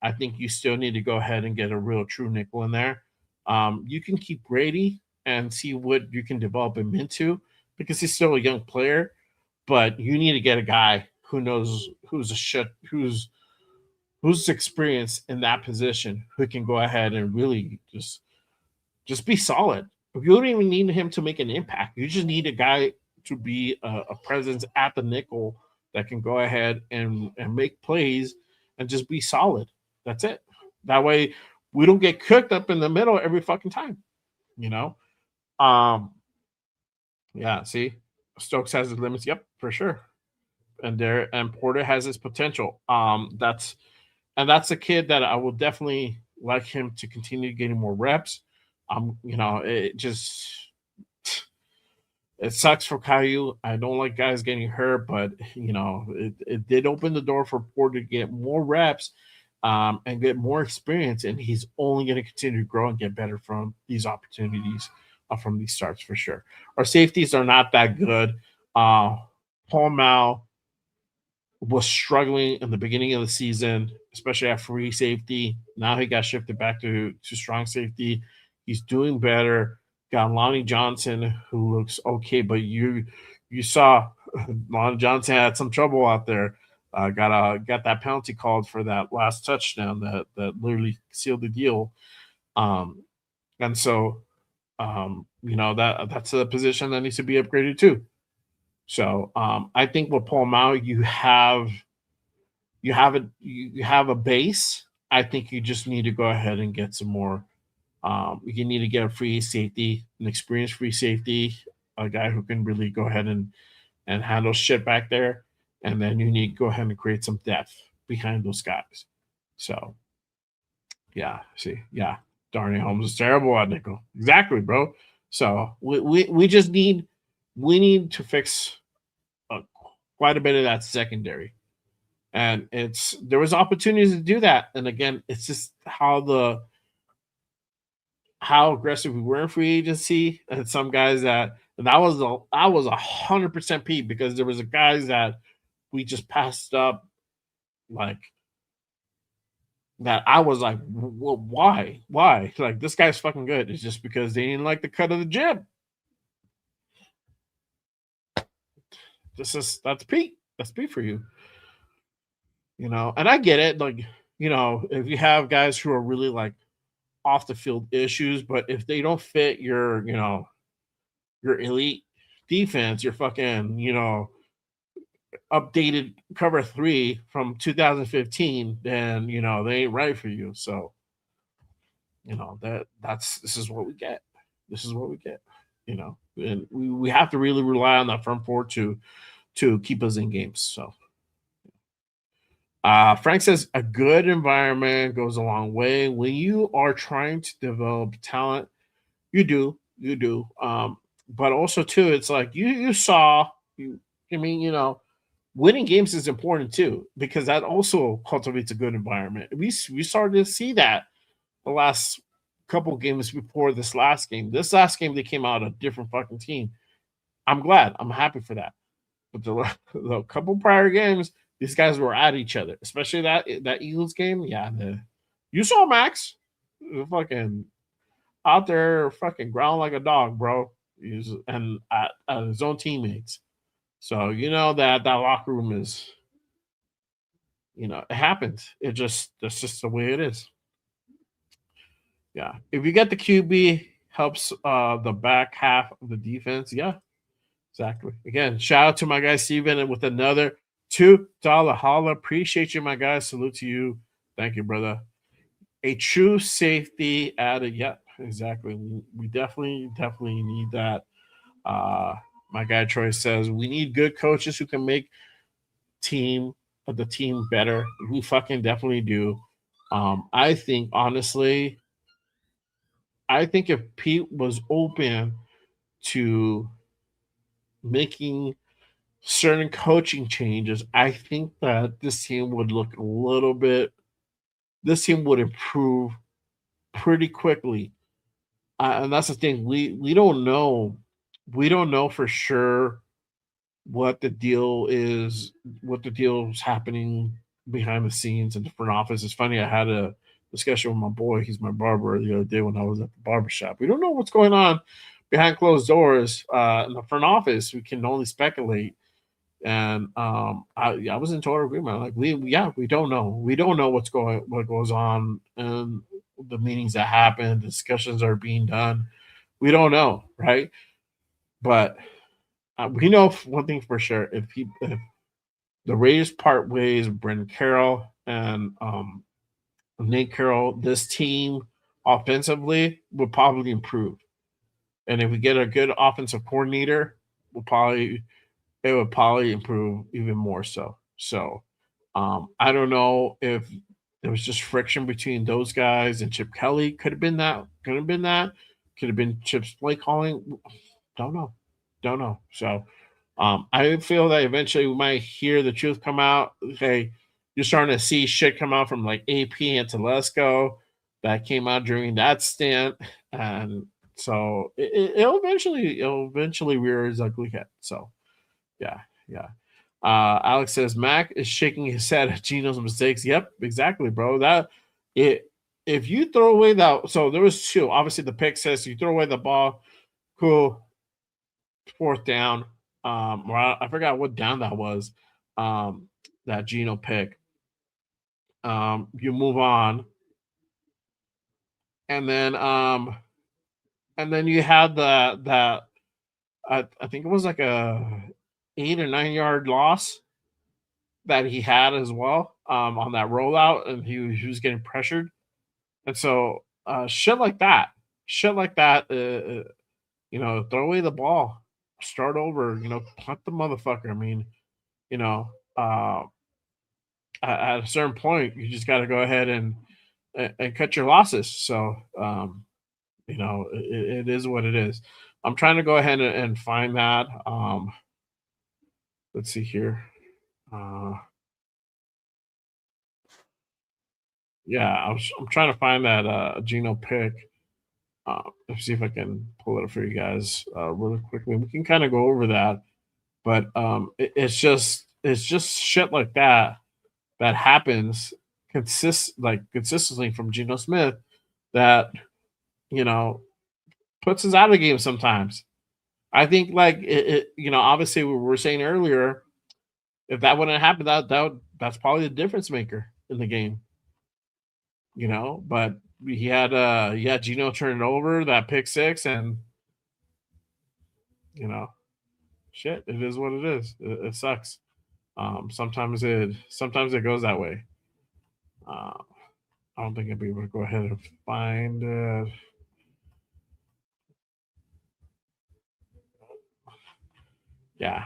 I think you still need to go ahead and get a real true nickel in there. You can keep Grady and see what you can develop him into because he's still a young player. But you need to get a guy who knows who's a shit who's experienced in that position who can go ahead and really just be solid. You don't even need him to make an impact. You just need a guy to be a presence at the nickel that can go ahead and make plays and just be solid. That's it. That way we don't get cooked up in the middle every fucking time. You know? Um yeah, see? Stokes has his limits. Yep, for sure. And Porter has his potential. That's a kid that I will definitely like him to continue getting more reps. It just it sucks for Caillou. I don't like guys getting hurt, but it did open the door for Porter to get more reps and get more experience, and he's only going to continue to grow and get better from these opportunities from these starts for sure. Our safeties are not that good. Paul Mal was struggling in the beginning of the season, especially at free safety. Now he got shifted back to strong safety. He's doing better. Got Lonnie Johnson, who looks okay, but you saw Lonnie Johnson had some trouble out there. Got that penalty called for that last touchdown that literally sealed the deal. And so that's a position that needs to be upgraded too. So I think with Paul Mao, you have a base. I think you just need to go ahead and get some more. You need to get a free safety, an experienced free safety, a guy who can really go ahead and handle shit back there. And then you need to go ahead and create some depth behind those guys. So yeah, see, yeah, Darnay Holmes is terrible at nickel. Exactly, bro. So we just need to fix uh, quite a bit of that secondary, and there was opportunities to do that. And again, it's just how aggressive we were in free agency, and some guys that was 100% Pete because there was a guys that we just passed up like that. I was like, well, why? Like this guy's fucking good. It's just because they didn't like the cut of the jib. That's Pete. That's Pete for you. And I get it. Like, if you have guys who are really like off the field issues, but if they don't fit your elite defense, your fucking, updated cover 3 from 2015, then they ain't right for you. So, this is what we get. This is what we get. And we have to really rely on that front four to keep us in games. So Frank says a good environment goes a long way. When you are trying to develop talent, you do. But also too, it's like you saw you. I mean, winning games is important too because that also cultivates a good environment. We started to see that the last couple games before this last game. This last game they came out a different fucking team. I'm glad. I'm happy for that. But the couple prior games, these guys were at each other, especially that Eagles game. Yeah, you saw Max fucking out there fucking growling like a dog, bro. And at his own teammates. So that locker room is, it happens. That's just the way it is. Yeah, if you get the QB, helps the back half of the defense. Yeah, exactly. Again, shout out to my guy Steven and with another $2 holla. Appreciate you, my guy. Salute to you. Thank you, brother. A true safety added. Yep, exactly. We definitely need that. My guy Troy says we need good coaches who can make the team better. We fucking definitely do. I think honestly, if Pete was open to making certain coaching changes, I think that this team would look a little bit. This team would improve pretty quickly, and that's the thing. We don't know. We don't know for sure what the deal is, what the deal is happening behind the scenes in the front office. It's funny. I had a discussion with my boy. He's my barber the other day when I was at the barber shop. We don't know what's going on behind closed doors in the front office. We can only speculate. And I was in total agreement. Like we don't know. We don't know what goes on and the meetings that happen, discussions are being done. We don't know, right? But we know one thing for sure: if the Raiders part ways with Brendan Carroll and Nate Carroll, this team offensively will probably improve. And if we get a good offensive coordinator, we'll probably it would probably improve even more so. So I don't know if there was just friction between those guys and Chip Kelly. Could have been that. Could have been that. Could have been Chip's play calling. Don't know. Don't know. So I feel that eventually we might hear the truth come out. Okay, you're starting to see shit come out from like AP and Telesco that came out during that stint, and so it'll eventually rear its ugly head. So yeah, yeah. Alex says Mac is shaking his head at Gino's mistakes. Yep, exactly, bro. That it if you throw away that, so there was two. Obviously, the pick says you throw away the ball. Cool, fourth down. Or I forgot what down that was. That Gino pick. You move on, and then you had that. I think it was like a 8 or 9 yard loss that he had as well on that rollout, and he was getting pressured, and so shit like that, throw away the ball, start over, punt the motherfucker. I mean, you know, uh, at a certain point, you just got to go ahead and cut your losses. So, it is what it is. I'm trying to go ahead and find that. Let's see here. Uh, yeah, I'm trying to find that Geno pick. Let's see if I can pull it up for you guys really quickly. We can kind of go over that, but it's just shit like that happens consistently from Geno Smith that you know puts us out of the game sometimes. I think like obviously we were saying earlier, if that wouldn't happen, that's probably the difference maker in the game. But Gino turn it over, that pick six, and you know, shit, it is what it is. It sucks. Sometimes it goes that way. Uh, I don't think I'd be able to go ahead and find yeah.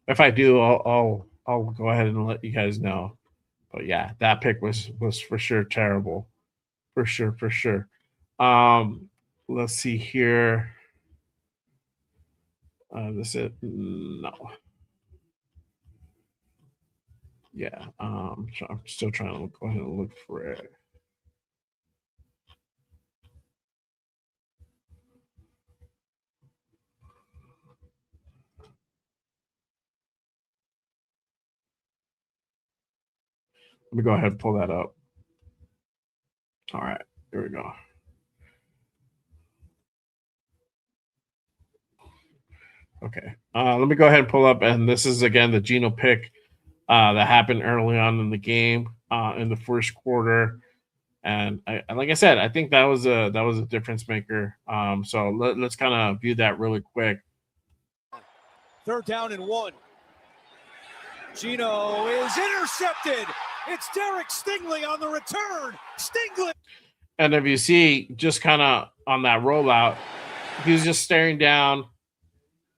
If I do, I'll go ahead and let you guys know. But yeah, that pick was for sure terrible. For sure, for sure. Let's see here. This it? No. Yeah. I'm still trying to go ahead and look for it. Let me go ahead and pull that up. All right, here we go. Okay. Let me go ahead and pull up, and this is again the Geno pick that happened early on in the game in the first quarter. And like I said, I think that was a difference maker. So let's kind of view that really quick. 3rd down and 1. Gino is intercepted. It's Derek Stingley on the return. Stingley. And if you see, just kind of on that rollout, he was just staring down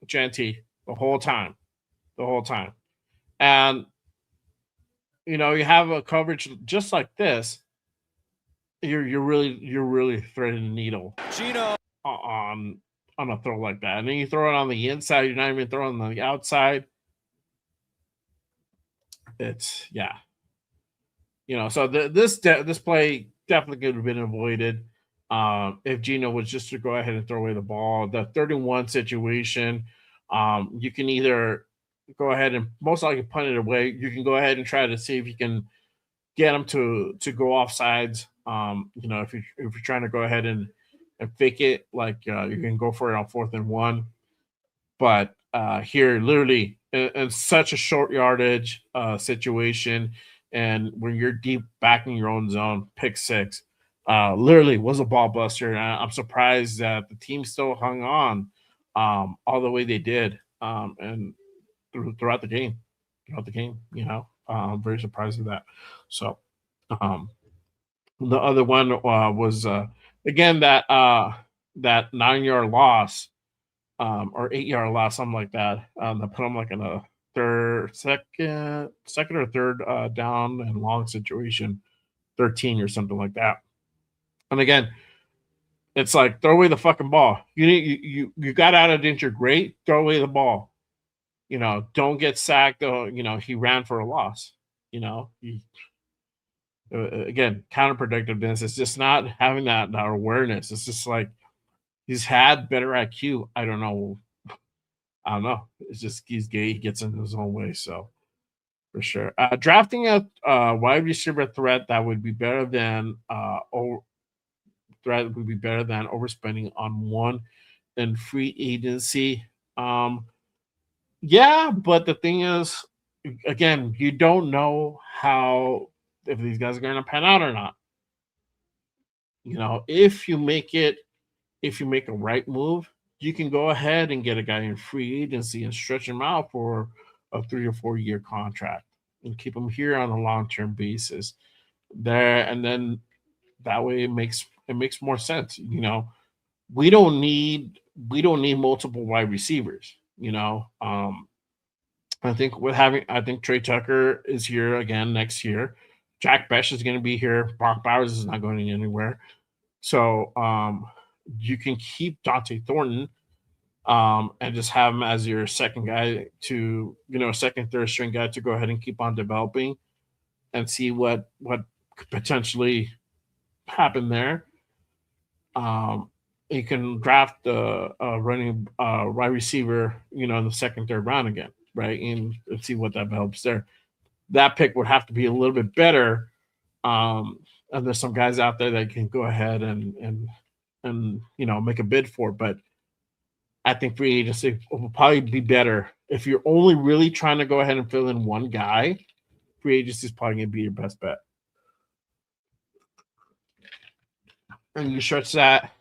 Genty the whole time, and you have a coverage just like this. You're really threading the needle Gino on on a throw like that. And then you throw it on the inside, you're not even throwing on the outside. It's yeah. So this play definitely could have been avoided if Gino was just to go ahead and throw away the ball. The 31 situation, you can either go ahead and most likely punt it away. You can go ahead and try to see if you can get him to go off sides. If you're trying to go ahead and fake it, like you can go for it on 4th and 1. But here, literally, in such a short yardage situation, and when you're deep back in your own zone, pick six, literally was a ball buster. And I'm surprised that the team still hung on all the way they did, and throughout the game. I'm very surprised at that. So, um, the other one was again that 9-yard loss or 8-yard loss, something like that. They put them like in a second or third down and long situation, 13 or something like that. And again, it's like throw away the fucking ball. You got out of danger, great. Throw away the ball. Don't get sacked. He ran for a loss. Again, counterproductiveness. It's just not having that awareness. It's just like he's had better IQ. I don't know. It's just he's gay. He gets in his own way. So for sure, drafting a wide receiver threat that would be better than overspending on one in free agency. Yeah, but the thing is, again, you don't know how if these guys are going to pan out or not. If you make a right move, you can go ahead and get a guy in free agency and stretch him out for a 3 or 4 year contract and keep him here on a long term basis. There and then that way it makes more sense. We don't need multiple wide receivers. I think Trey Tucker is here again next year. Jack Besh is going to be here. Brock Bowers is not going anywhere. So you can keep Dante Thornton and just have him as your second guy second, third string guy to go ahead and keep on developing and see what could potentially happen there. You can draft a running wide receiver, in the second, third round again, right? And see what that develops there. That pick would have to be a little bit better. And there's some guys out there that can go ahead and make a bid for, but I think free agency will probably be better if you're only really trying to go ahead and fill in one guy. Free agency is probably going to be your best bet, and you stretch that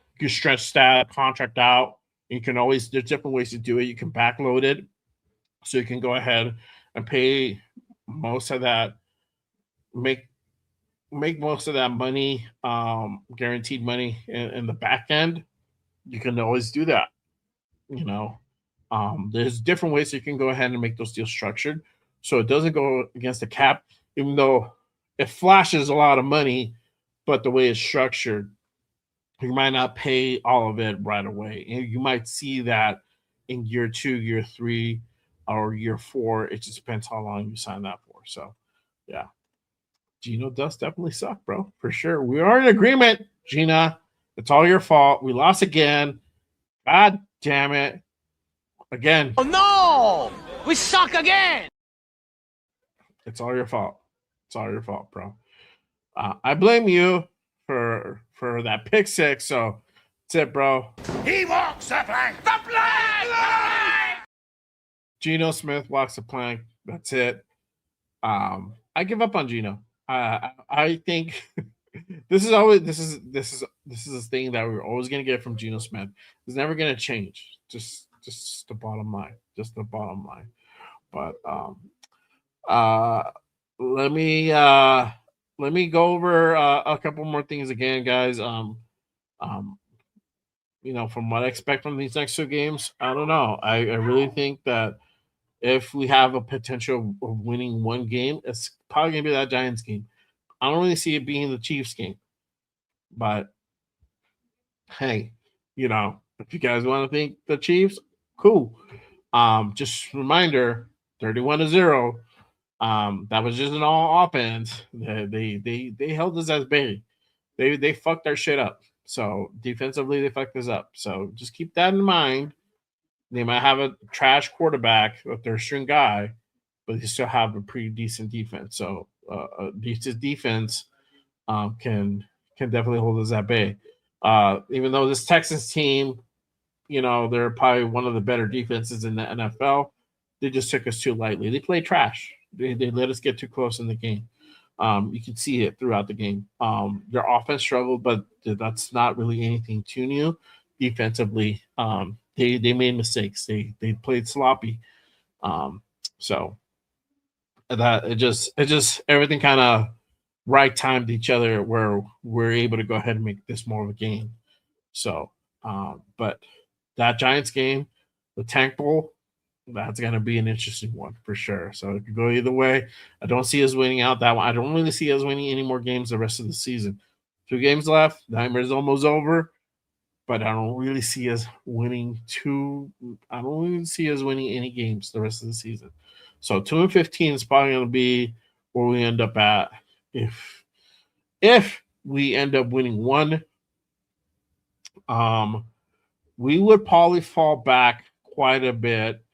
contract out. You can always there's different ways to do it. You can backload it, so you can go ahead and pay most of that, make most of that money, guaranteed money in the back end. You can always do that. You know, there's different ways you can go ahead and make those deals structured, so it doesn't go against the cap, even though it flashes a lot of money. But the way it's structured, you might not pay all of it right away. And you might see that in year 2, year 3, or year 4. It just depends how long you sign that for. So, yeah, Gino does definitely suck, bro, for sure. We are in agreement, Gina. It's all your fault. We lost again. God damn it. Again. Oh, no! We suck again! It's all your fault. It's all your fault, bro. I blame you for that pick six. So that's it, bro. He walks the plank. The plank! Geno Smith walks the plank. That's it. I give up on Geno. I think this is a thing that we're always gonna get from Geno Smith. It's never gonna change. Just the bottom line. Just the bottom line. But let me go over a couple more things again, guys. From what I expect from these next 2 games, I don't know. I really think that if we have a potential of winning one game, it's probably gonna be that Giants game. I don't really see it being the Chiefs game, but hey, If you guys want to think the Chiefs, cool. Just reminder, 31-0. That was just an all offense. They held us as bait. They fucked our shit up. So defensively, they fucked us up. So just keep that in mind. They might have a trash quarterback, a third string guy, but they still have a pretty decent defense. So a decent defense can definitely hold us at bay. Even though this Texans team, they're probably one of the better defenses in the NFL. They just took us too lightly. They played trash. They let us get too close in the game. You can see it throughout the game. Their offense struggled, but that's not really anything too new. Defensively, they made mistakes. They played sloppy. Um, so that it just everything kind of right timed each other where we're able to go ahead and make this more of a game. So, but that Giants game, the Tank Bowl, that's going to be an interesting one for sure. So it could go either way. I don't see us winning out that one. I don't really see us winning any more games the rest of the season. 2 games left. Nightmare's almost over, but I don't really see us winning two. I don't really see us winning any games the rest of the season. So 2-15 is probably going to be where we end up at if we end up winning one. Um, we would probably fall back quite a bit.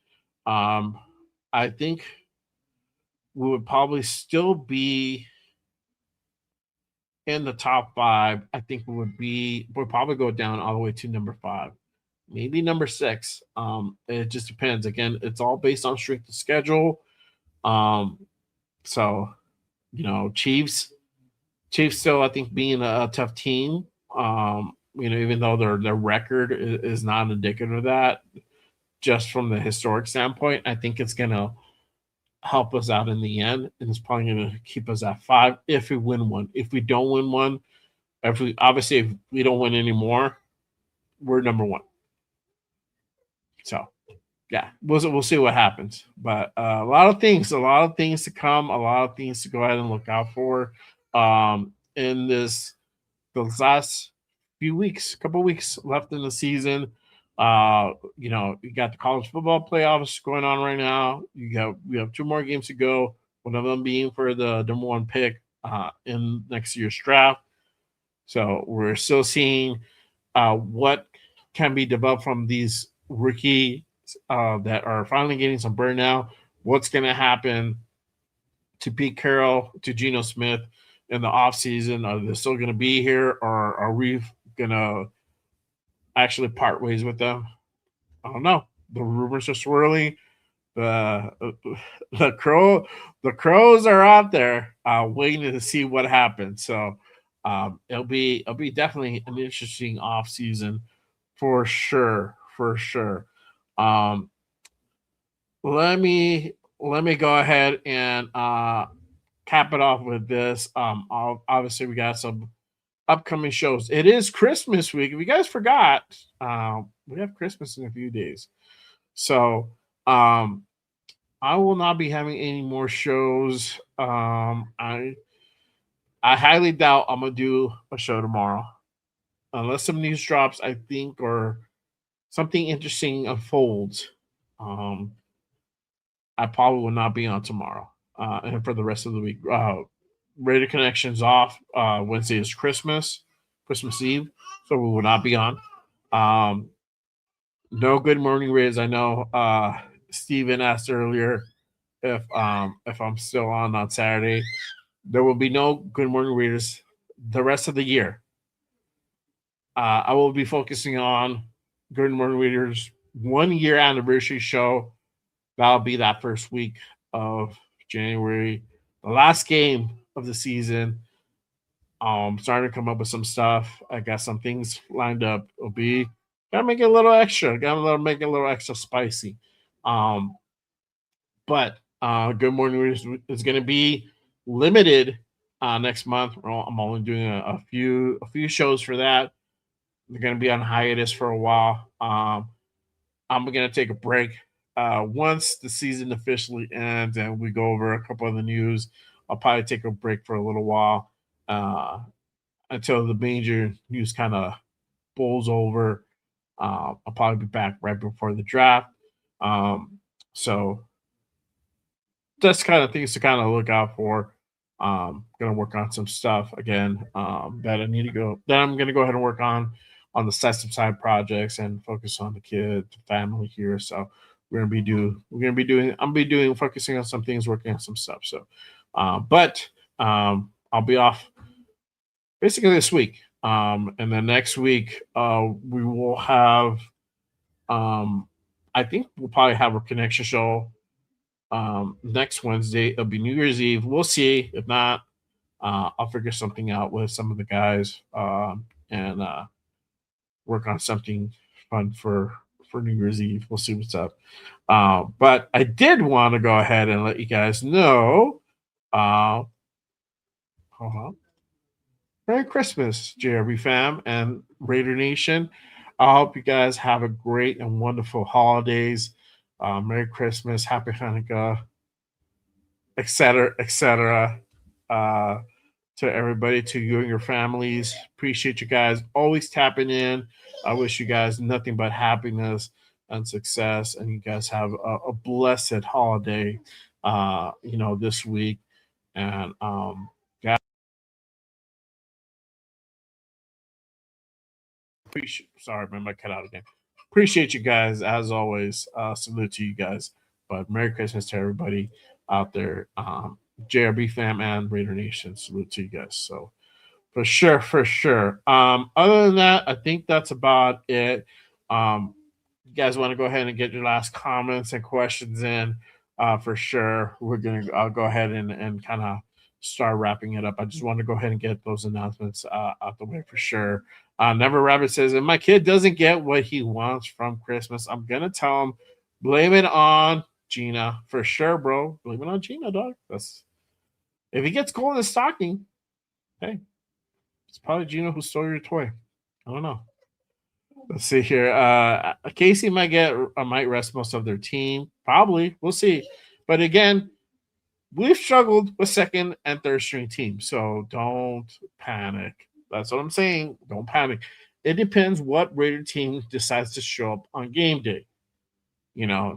Um, I think we would probably still be in the top five. I think we'll probably go down all the way to number five, maybe number six. It just depends. Again, it's all based on strength of schedule. Um, so Chiefs still I think being a tough team. Even though their record is not indicative of that, just from the historic standpoint, I think it's gonna help us out in the end, and it's probably gonna keep us at five if we win one. If we don't win one, if we don't win anymore, we're number one. So yeah, we'll see what happens. But a lot of things to come, a lot of things to go ahead and look out for. In those last few weeks, couple weeks left in the season. You got the college football playoffs going on right now. We have 2 more games to go. One of them being for the number one pick in next year's draft. So we're still seeing what can be developed from these rookie that are finally getting some burnout. What's going to happen to Pete Carroll, to Geno Smith in the offseason? Are they still going to be here, or are we going to actually part ways with them? I don't know. The rumors are swirling. The the crows are out there waiting to see what happens. So it'll be definitely an interesting off season for sure, for sure. Um, let me go ahead and cap it off with this. Obviously we got some upcoming shows. It is Christmas week. If you guys forgot, we have Christmas in a few days. So I will not be having any more shows. I highly doubt I'm gonna do a show tomorrow. Unless some news drops, I think, or something interesting unfolds. Um, I probably will not be on tomorrow. And for the rest of the week. Radio Connections off. Wednesday is Christmas Eve, so we will not be on. Um, no Good Morning Riz. I know Steven asked earlier if I'm still on Saturday. There will be no Good Morning Readers the rest of the year. I will be focusing on Good Morning Readers 1 year anniversary show. That'll be that first week of January, the last game of the season. Starting to come up with some stuff. I got some things lined up. It'll be gotta make it a little extra. Gotta make it a little extra spicy. Um, but Good Morning Readers is going to be limited next month. I'm only doing a few shows for that. They're going to be on hiatus for a while. I'm going to take a break once the season officially ends and we go over a couple of the news. I'll probably take a break for a little while uh, until the major news kind of bowls over. I'll probably be back right before the draft. So just kind of things to kind of look out for. Gonna work on some stuff again that I need to go. That I'm gonna go ahead and work on the system side projects and focus on the kid, the family here. So we're gonna be doing. I'm be doing focusing on some things, working on some stuff. So, but I'll be off basically this week. And then next week we will have. I think we'll probably have a connection show next Wednesday. It'll be New Year's Eve. We'll see. If not, I'll figure something out with some of the guys and work on something fun for New Year's Eve. We'll see what's up. But I did want to go ahead and let you guys know. Hold on. Merry Christmas, JRB fam and Raider Nation. I hope you guys have a great and wonderful holidays. Merry Christmas, Happy Hanukkah, etc., etc. To everybody, to you and your families. Appreciate you guys always tapping in. I wish you guys nothing but happiness and success, and you guys have a blessed holiday. This week, and appreciate. Sorry, man, I cut out again. Appreciate you guys as always. Salute to you guys. But Merry Christmas to everybody out there. JRB fam and Raider Nation. Salute to you guys. So for sure, for sure. Other than that, I think that's about it. You guys want to go ahead and get your last comments and questions in? For sure. I'll go ahead and kind of start wrapping it up. I just want to go ahead and get those announcements out the way for sure. Never Rabbit says, if my kid doesn't get what he wants from Christmas, I'm gonna tell him, blame it on Gina for sure, bro. Blame it on Gina, dog. That's if he gets gold in his stocking, hey, it's probably Gina who stole your toy. I don't know. Let's see here. Casey might rest most of their team. Probably. We'll see. But again, we've struggled with second and third string teams. So don't panic. That's what I'm saying. Don't panic. It depends what Raider team decides to show up on game day.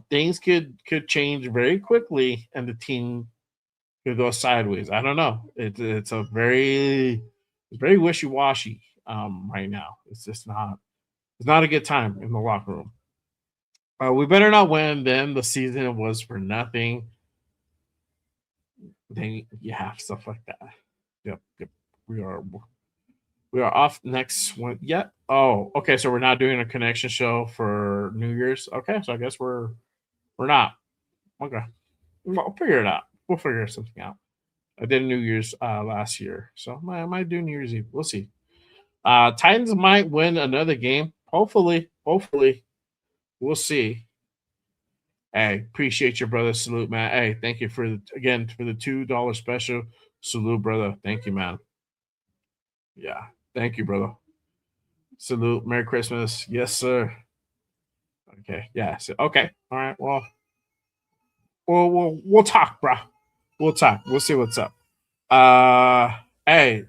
Things could change very quickly and the team could go sideways. I don't know. It's very wishy-washy right now. It's not a good time in the locker room. We better not win. Then the season was for nothing. Then you have stuff like that. Yep. We are off next one. Yeah. Oh, okay. So we're not doing a connection show for New Year's. Okay, so I guess we're not. Okay. We'll figure it out. We'll figure something out. I did New Year's last year, so I might do New Year's Eve. We'll see. Titans might win another game. Hopefully. We'll see. Hey, appreciate your brother. Salute, man. Hey, thank you for the $2 special. Salute, brother. Thank you, man. Yeah, thank you, brother. Salute. Merry Christmas. Yes, sir. Okay. Yeah. So, okay. All right. Well, we'll talk, bro. We'll talk. We'll see what's up. Hey,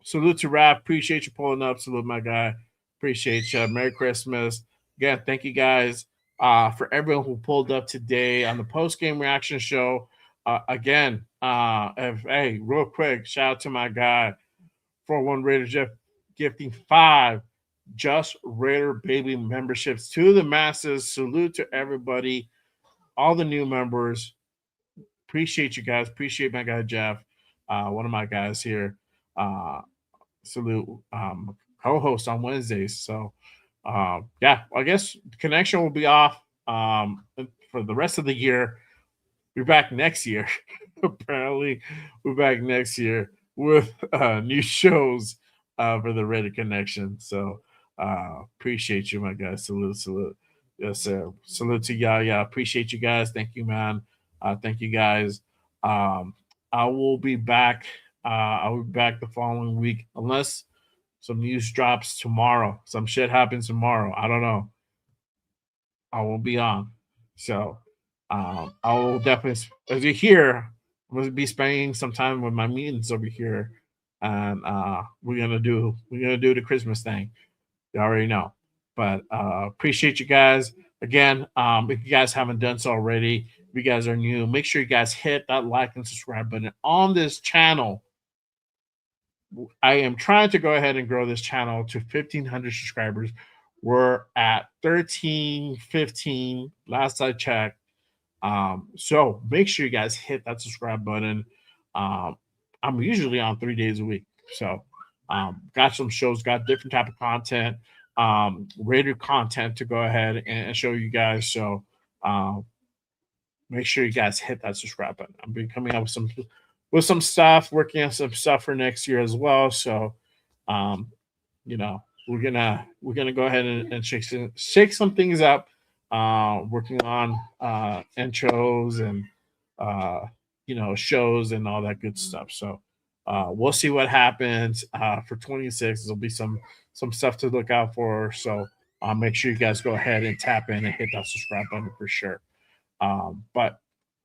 salute to Rap. Appreciate you pulling up. Salute, my guy. Appreciate you. Merry Christmas. Again, thank you guys for everyone who pulled up today on the post game reaction show. Hey, real quick, shout out to my guy, 41 Raider Jeff, gifting 5 Just Raider Baby memberships to the masses. Salute to everybody, all the new members. Appreciate you guys. Appreciate my guy Jeff, one of my guys here. Salute, co-host on Wednesdays. So, yeah, I guess the connection will be off for the rest of the year. We're back next year. Apparently, we're back next year with new shows for the Reddit connection. So, appreciate you, my guys. Salute. Yes, sir. Salute to y'all. Yeah, appreciate you guys. Thank you, man. Thank you, guys. I will be back. I'll be back the following week, unless some news drops tomorrow. Some shit happens tomorrow. I don't know. I won't be on. So I will definitely, as you hear, I'm going to be spending some time with my meetings over here, and we're gonna do the Christmas thing. You already know. But appreciate you guys. Again, if you guys haven't done so already, if you guys are new, make sure you guys hit that like and subscribe button on this channel. I am trying to go ahead and grow this channel to 1,500 subscribers. We're at 13, 15, last I checked. So make sure you guys hit that subscribe button. I'm usually on 3 days a week. So got some shows, got different type of content, Raider content to go ahead and show you guys. So make sure you guys hit that subscribe button. I'm be coming up with some stuff, working on some stuff for next year as well. So you know, we're gonna go ahead and shake some things up. Working on intros and shows and all that good stuff. So we'll see what happens for 26. There'll be some stuff to look out for. So make sure you guys go ahead and tap in and hit that subscribe button for sure. But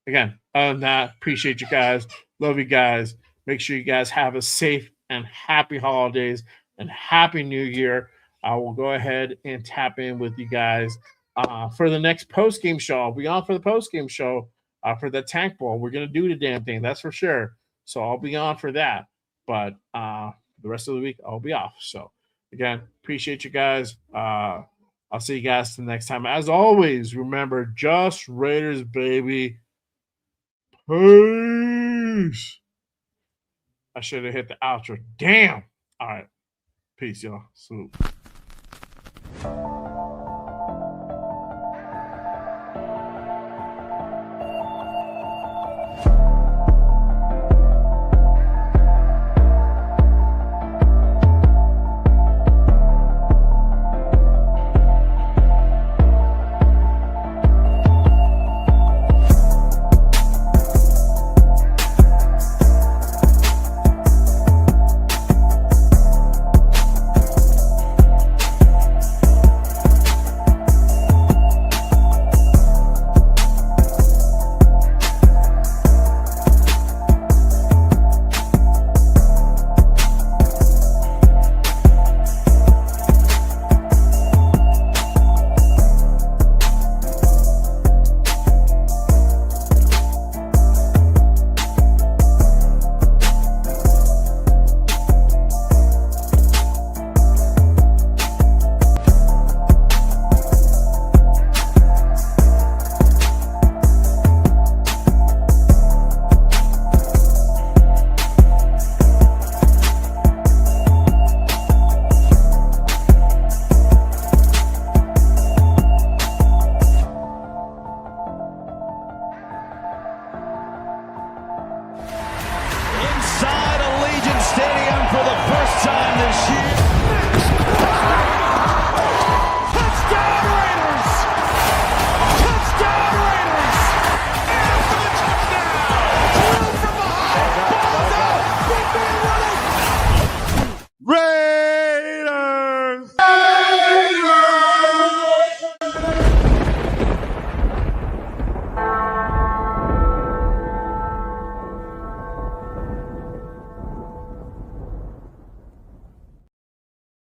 again, other than that, appreciate you guys. Love you guys. Make sure you guys have a safe and happy holidays and happy new year. I will go ahead and tap in with you guys for the next post game show. I'll be on for the post game show for the tank ball. We're gonna do the damn thing, that's for sure. So I'll be on for that. But the rest of the week I'll be off. So again, appreciate you guys. I'll see you guys the next time. As always, remember, just Raiders, baby. Peace. I should have hit the outro. Damn. All right. Peace, y'all. Salute.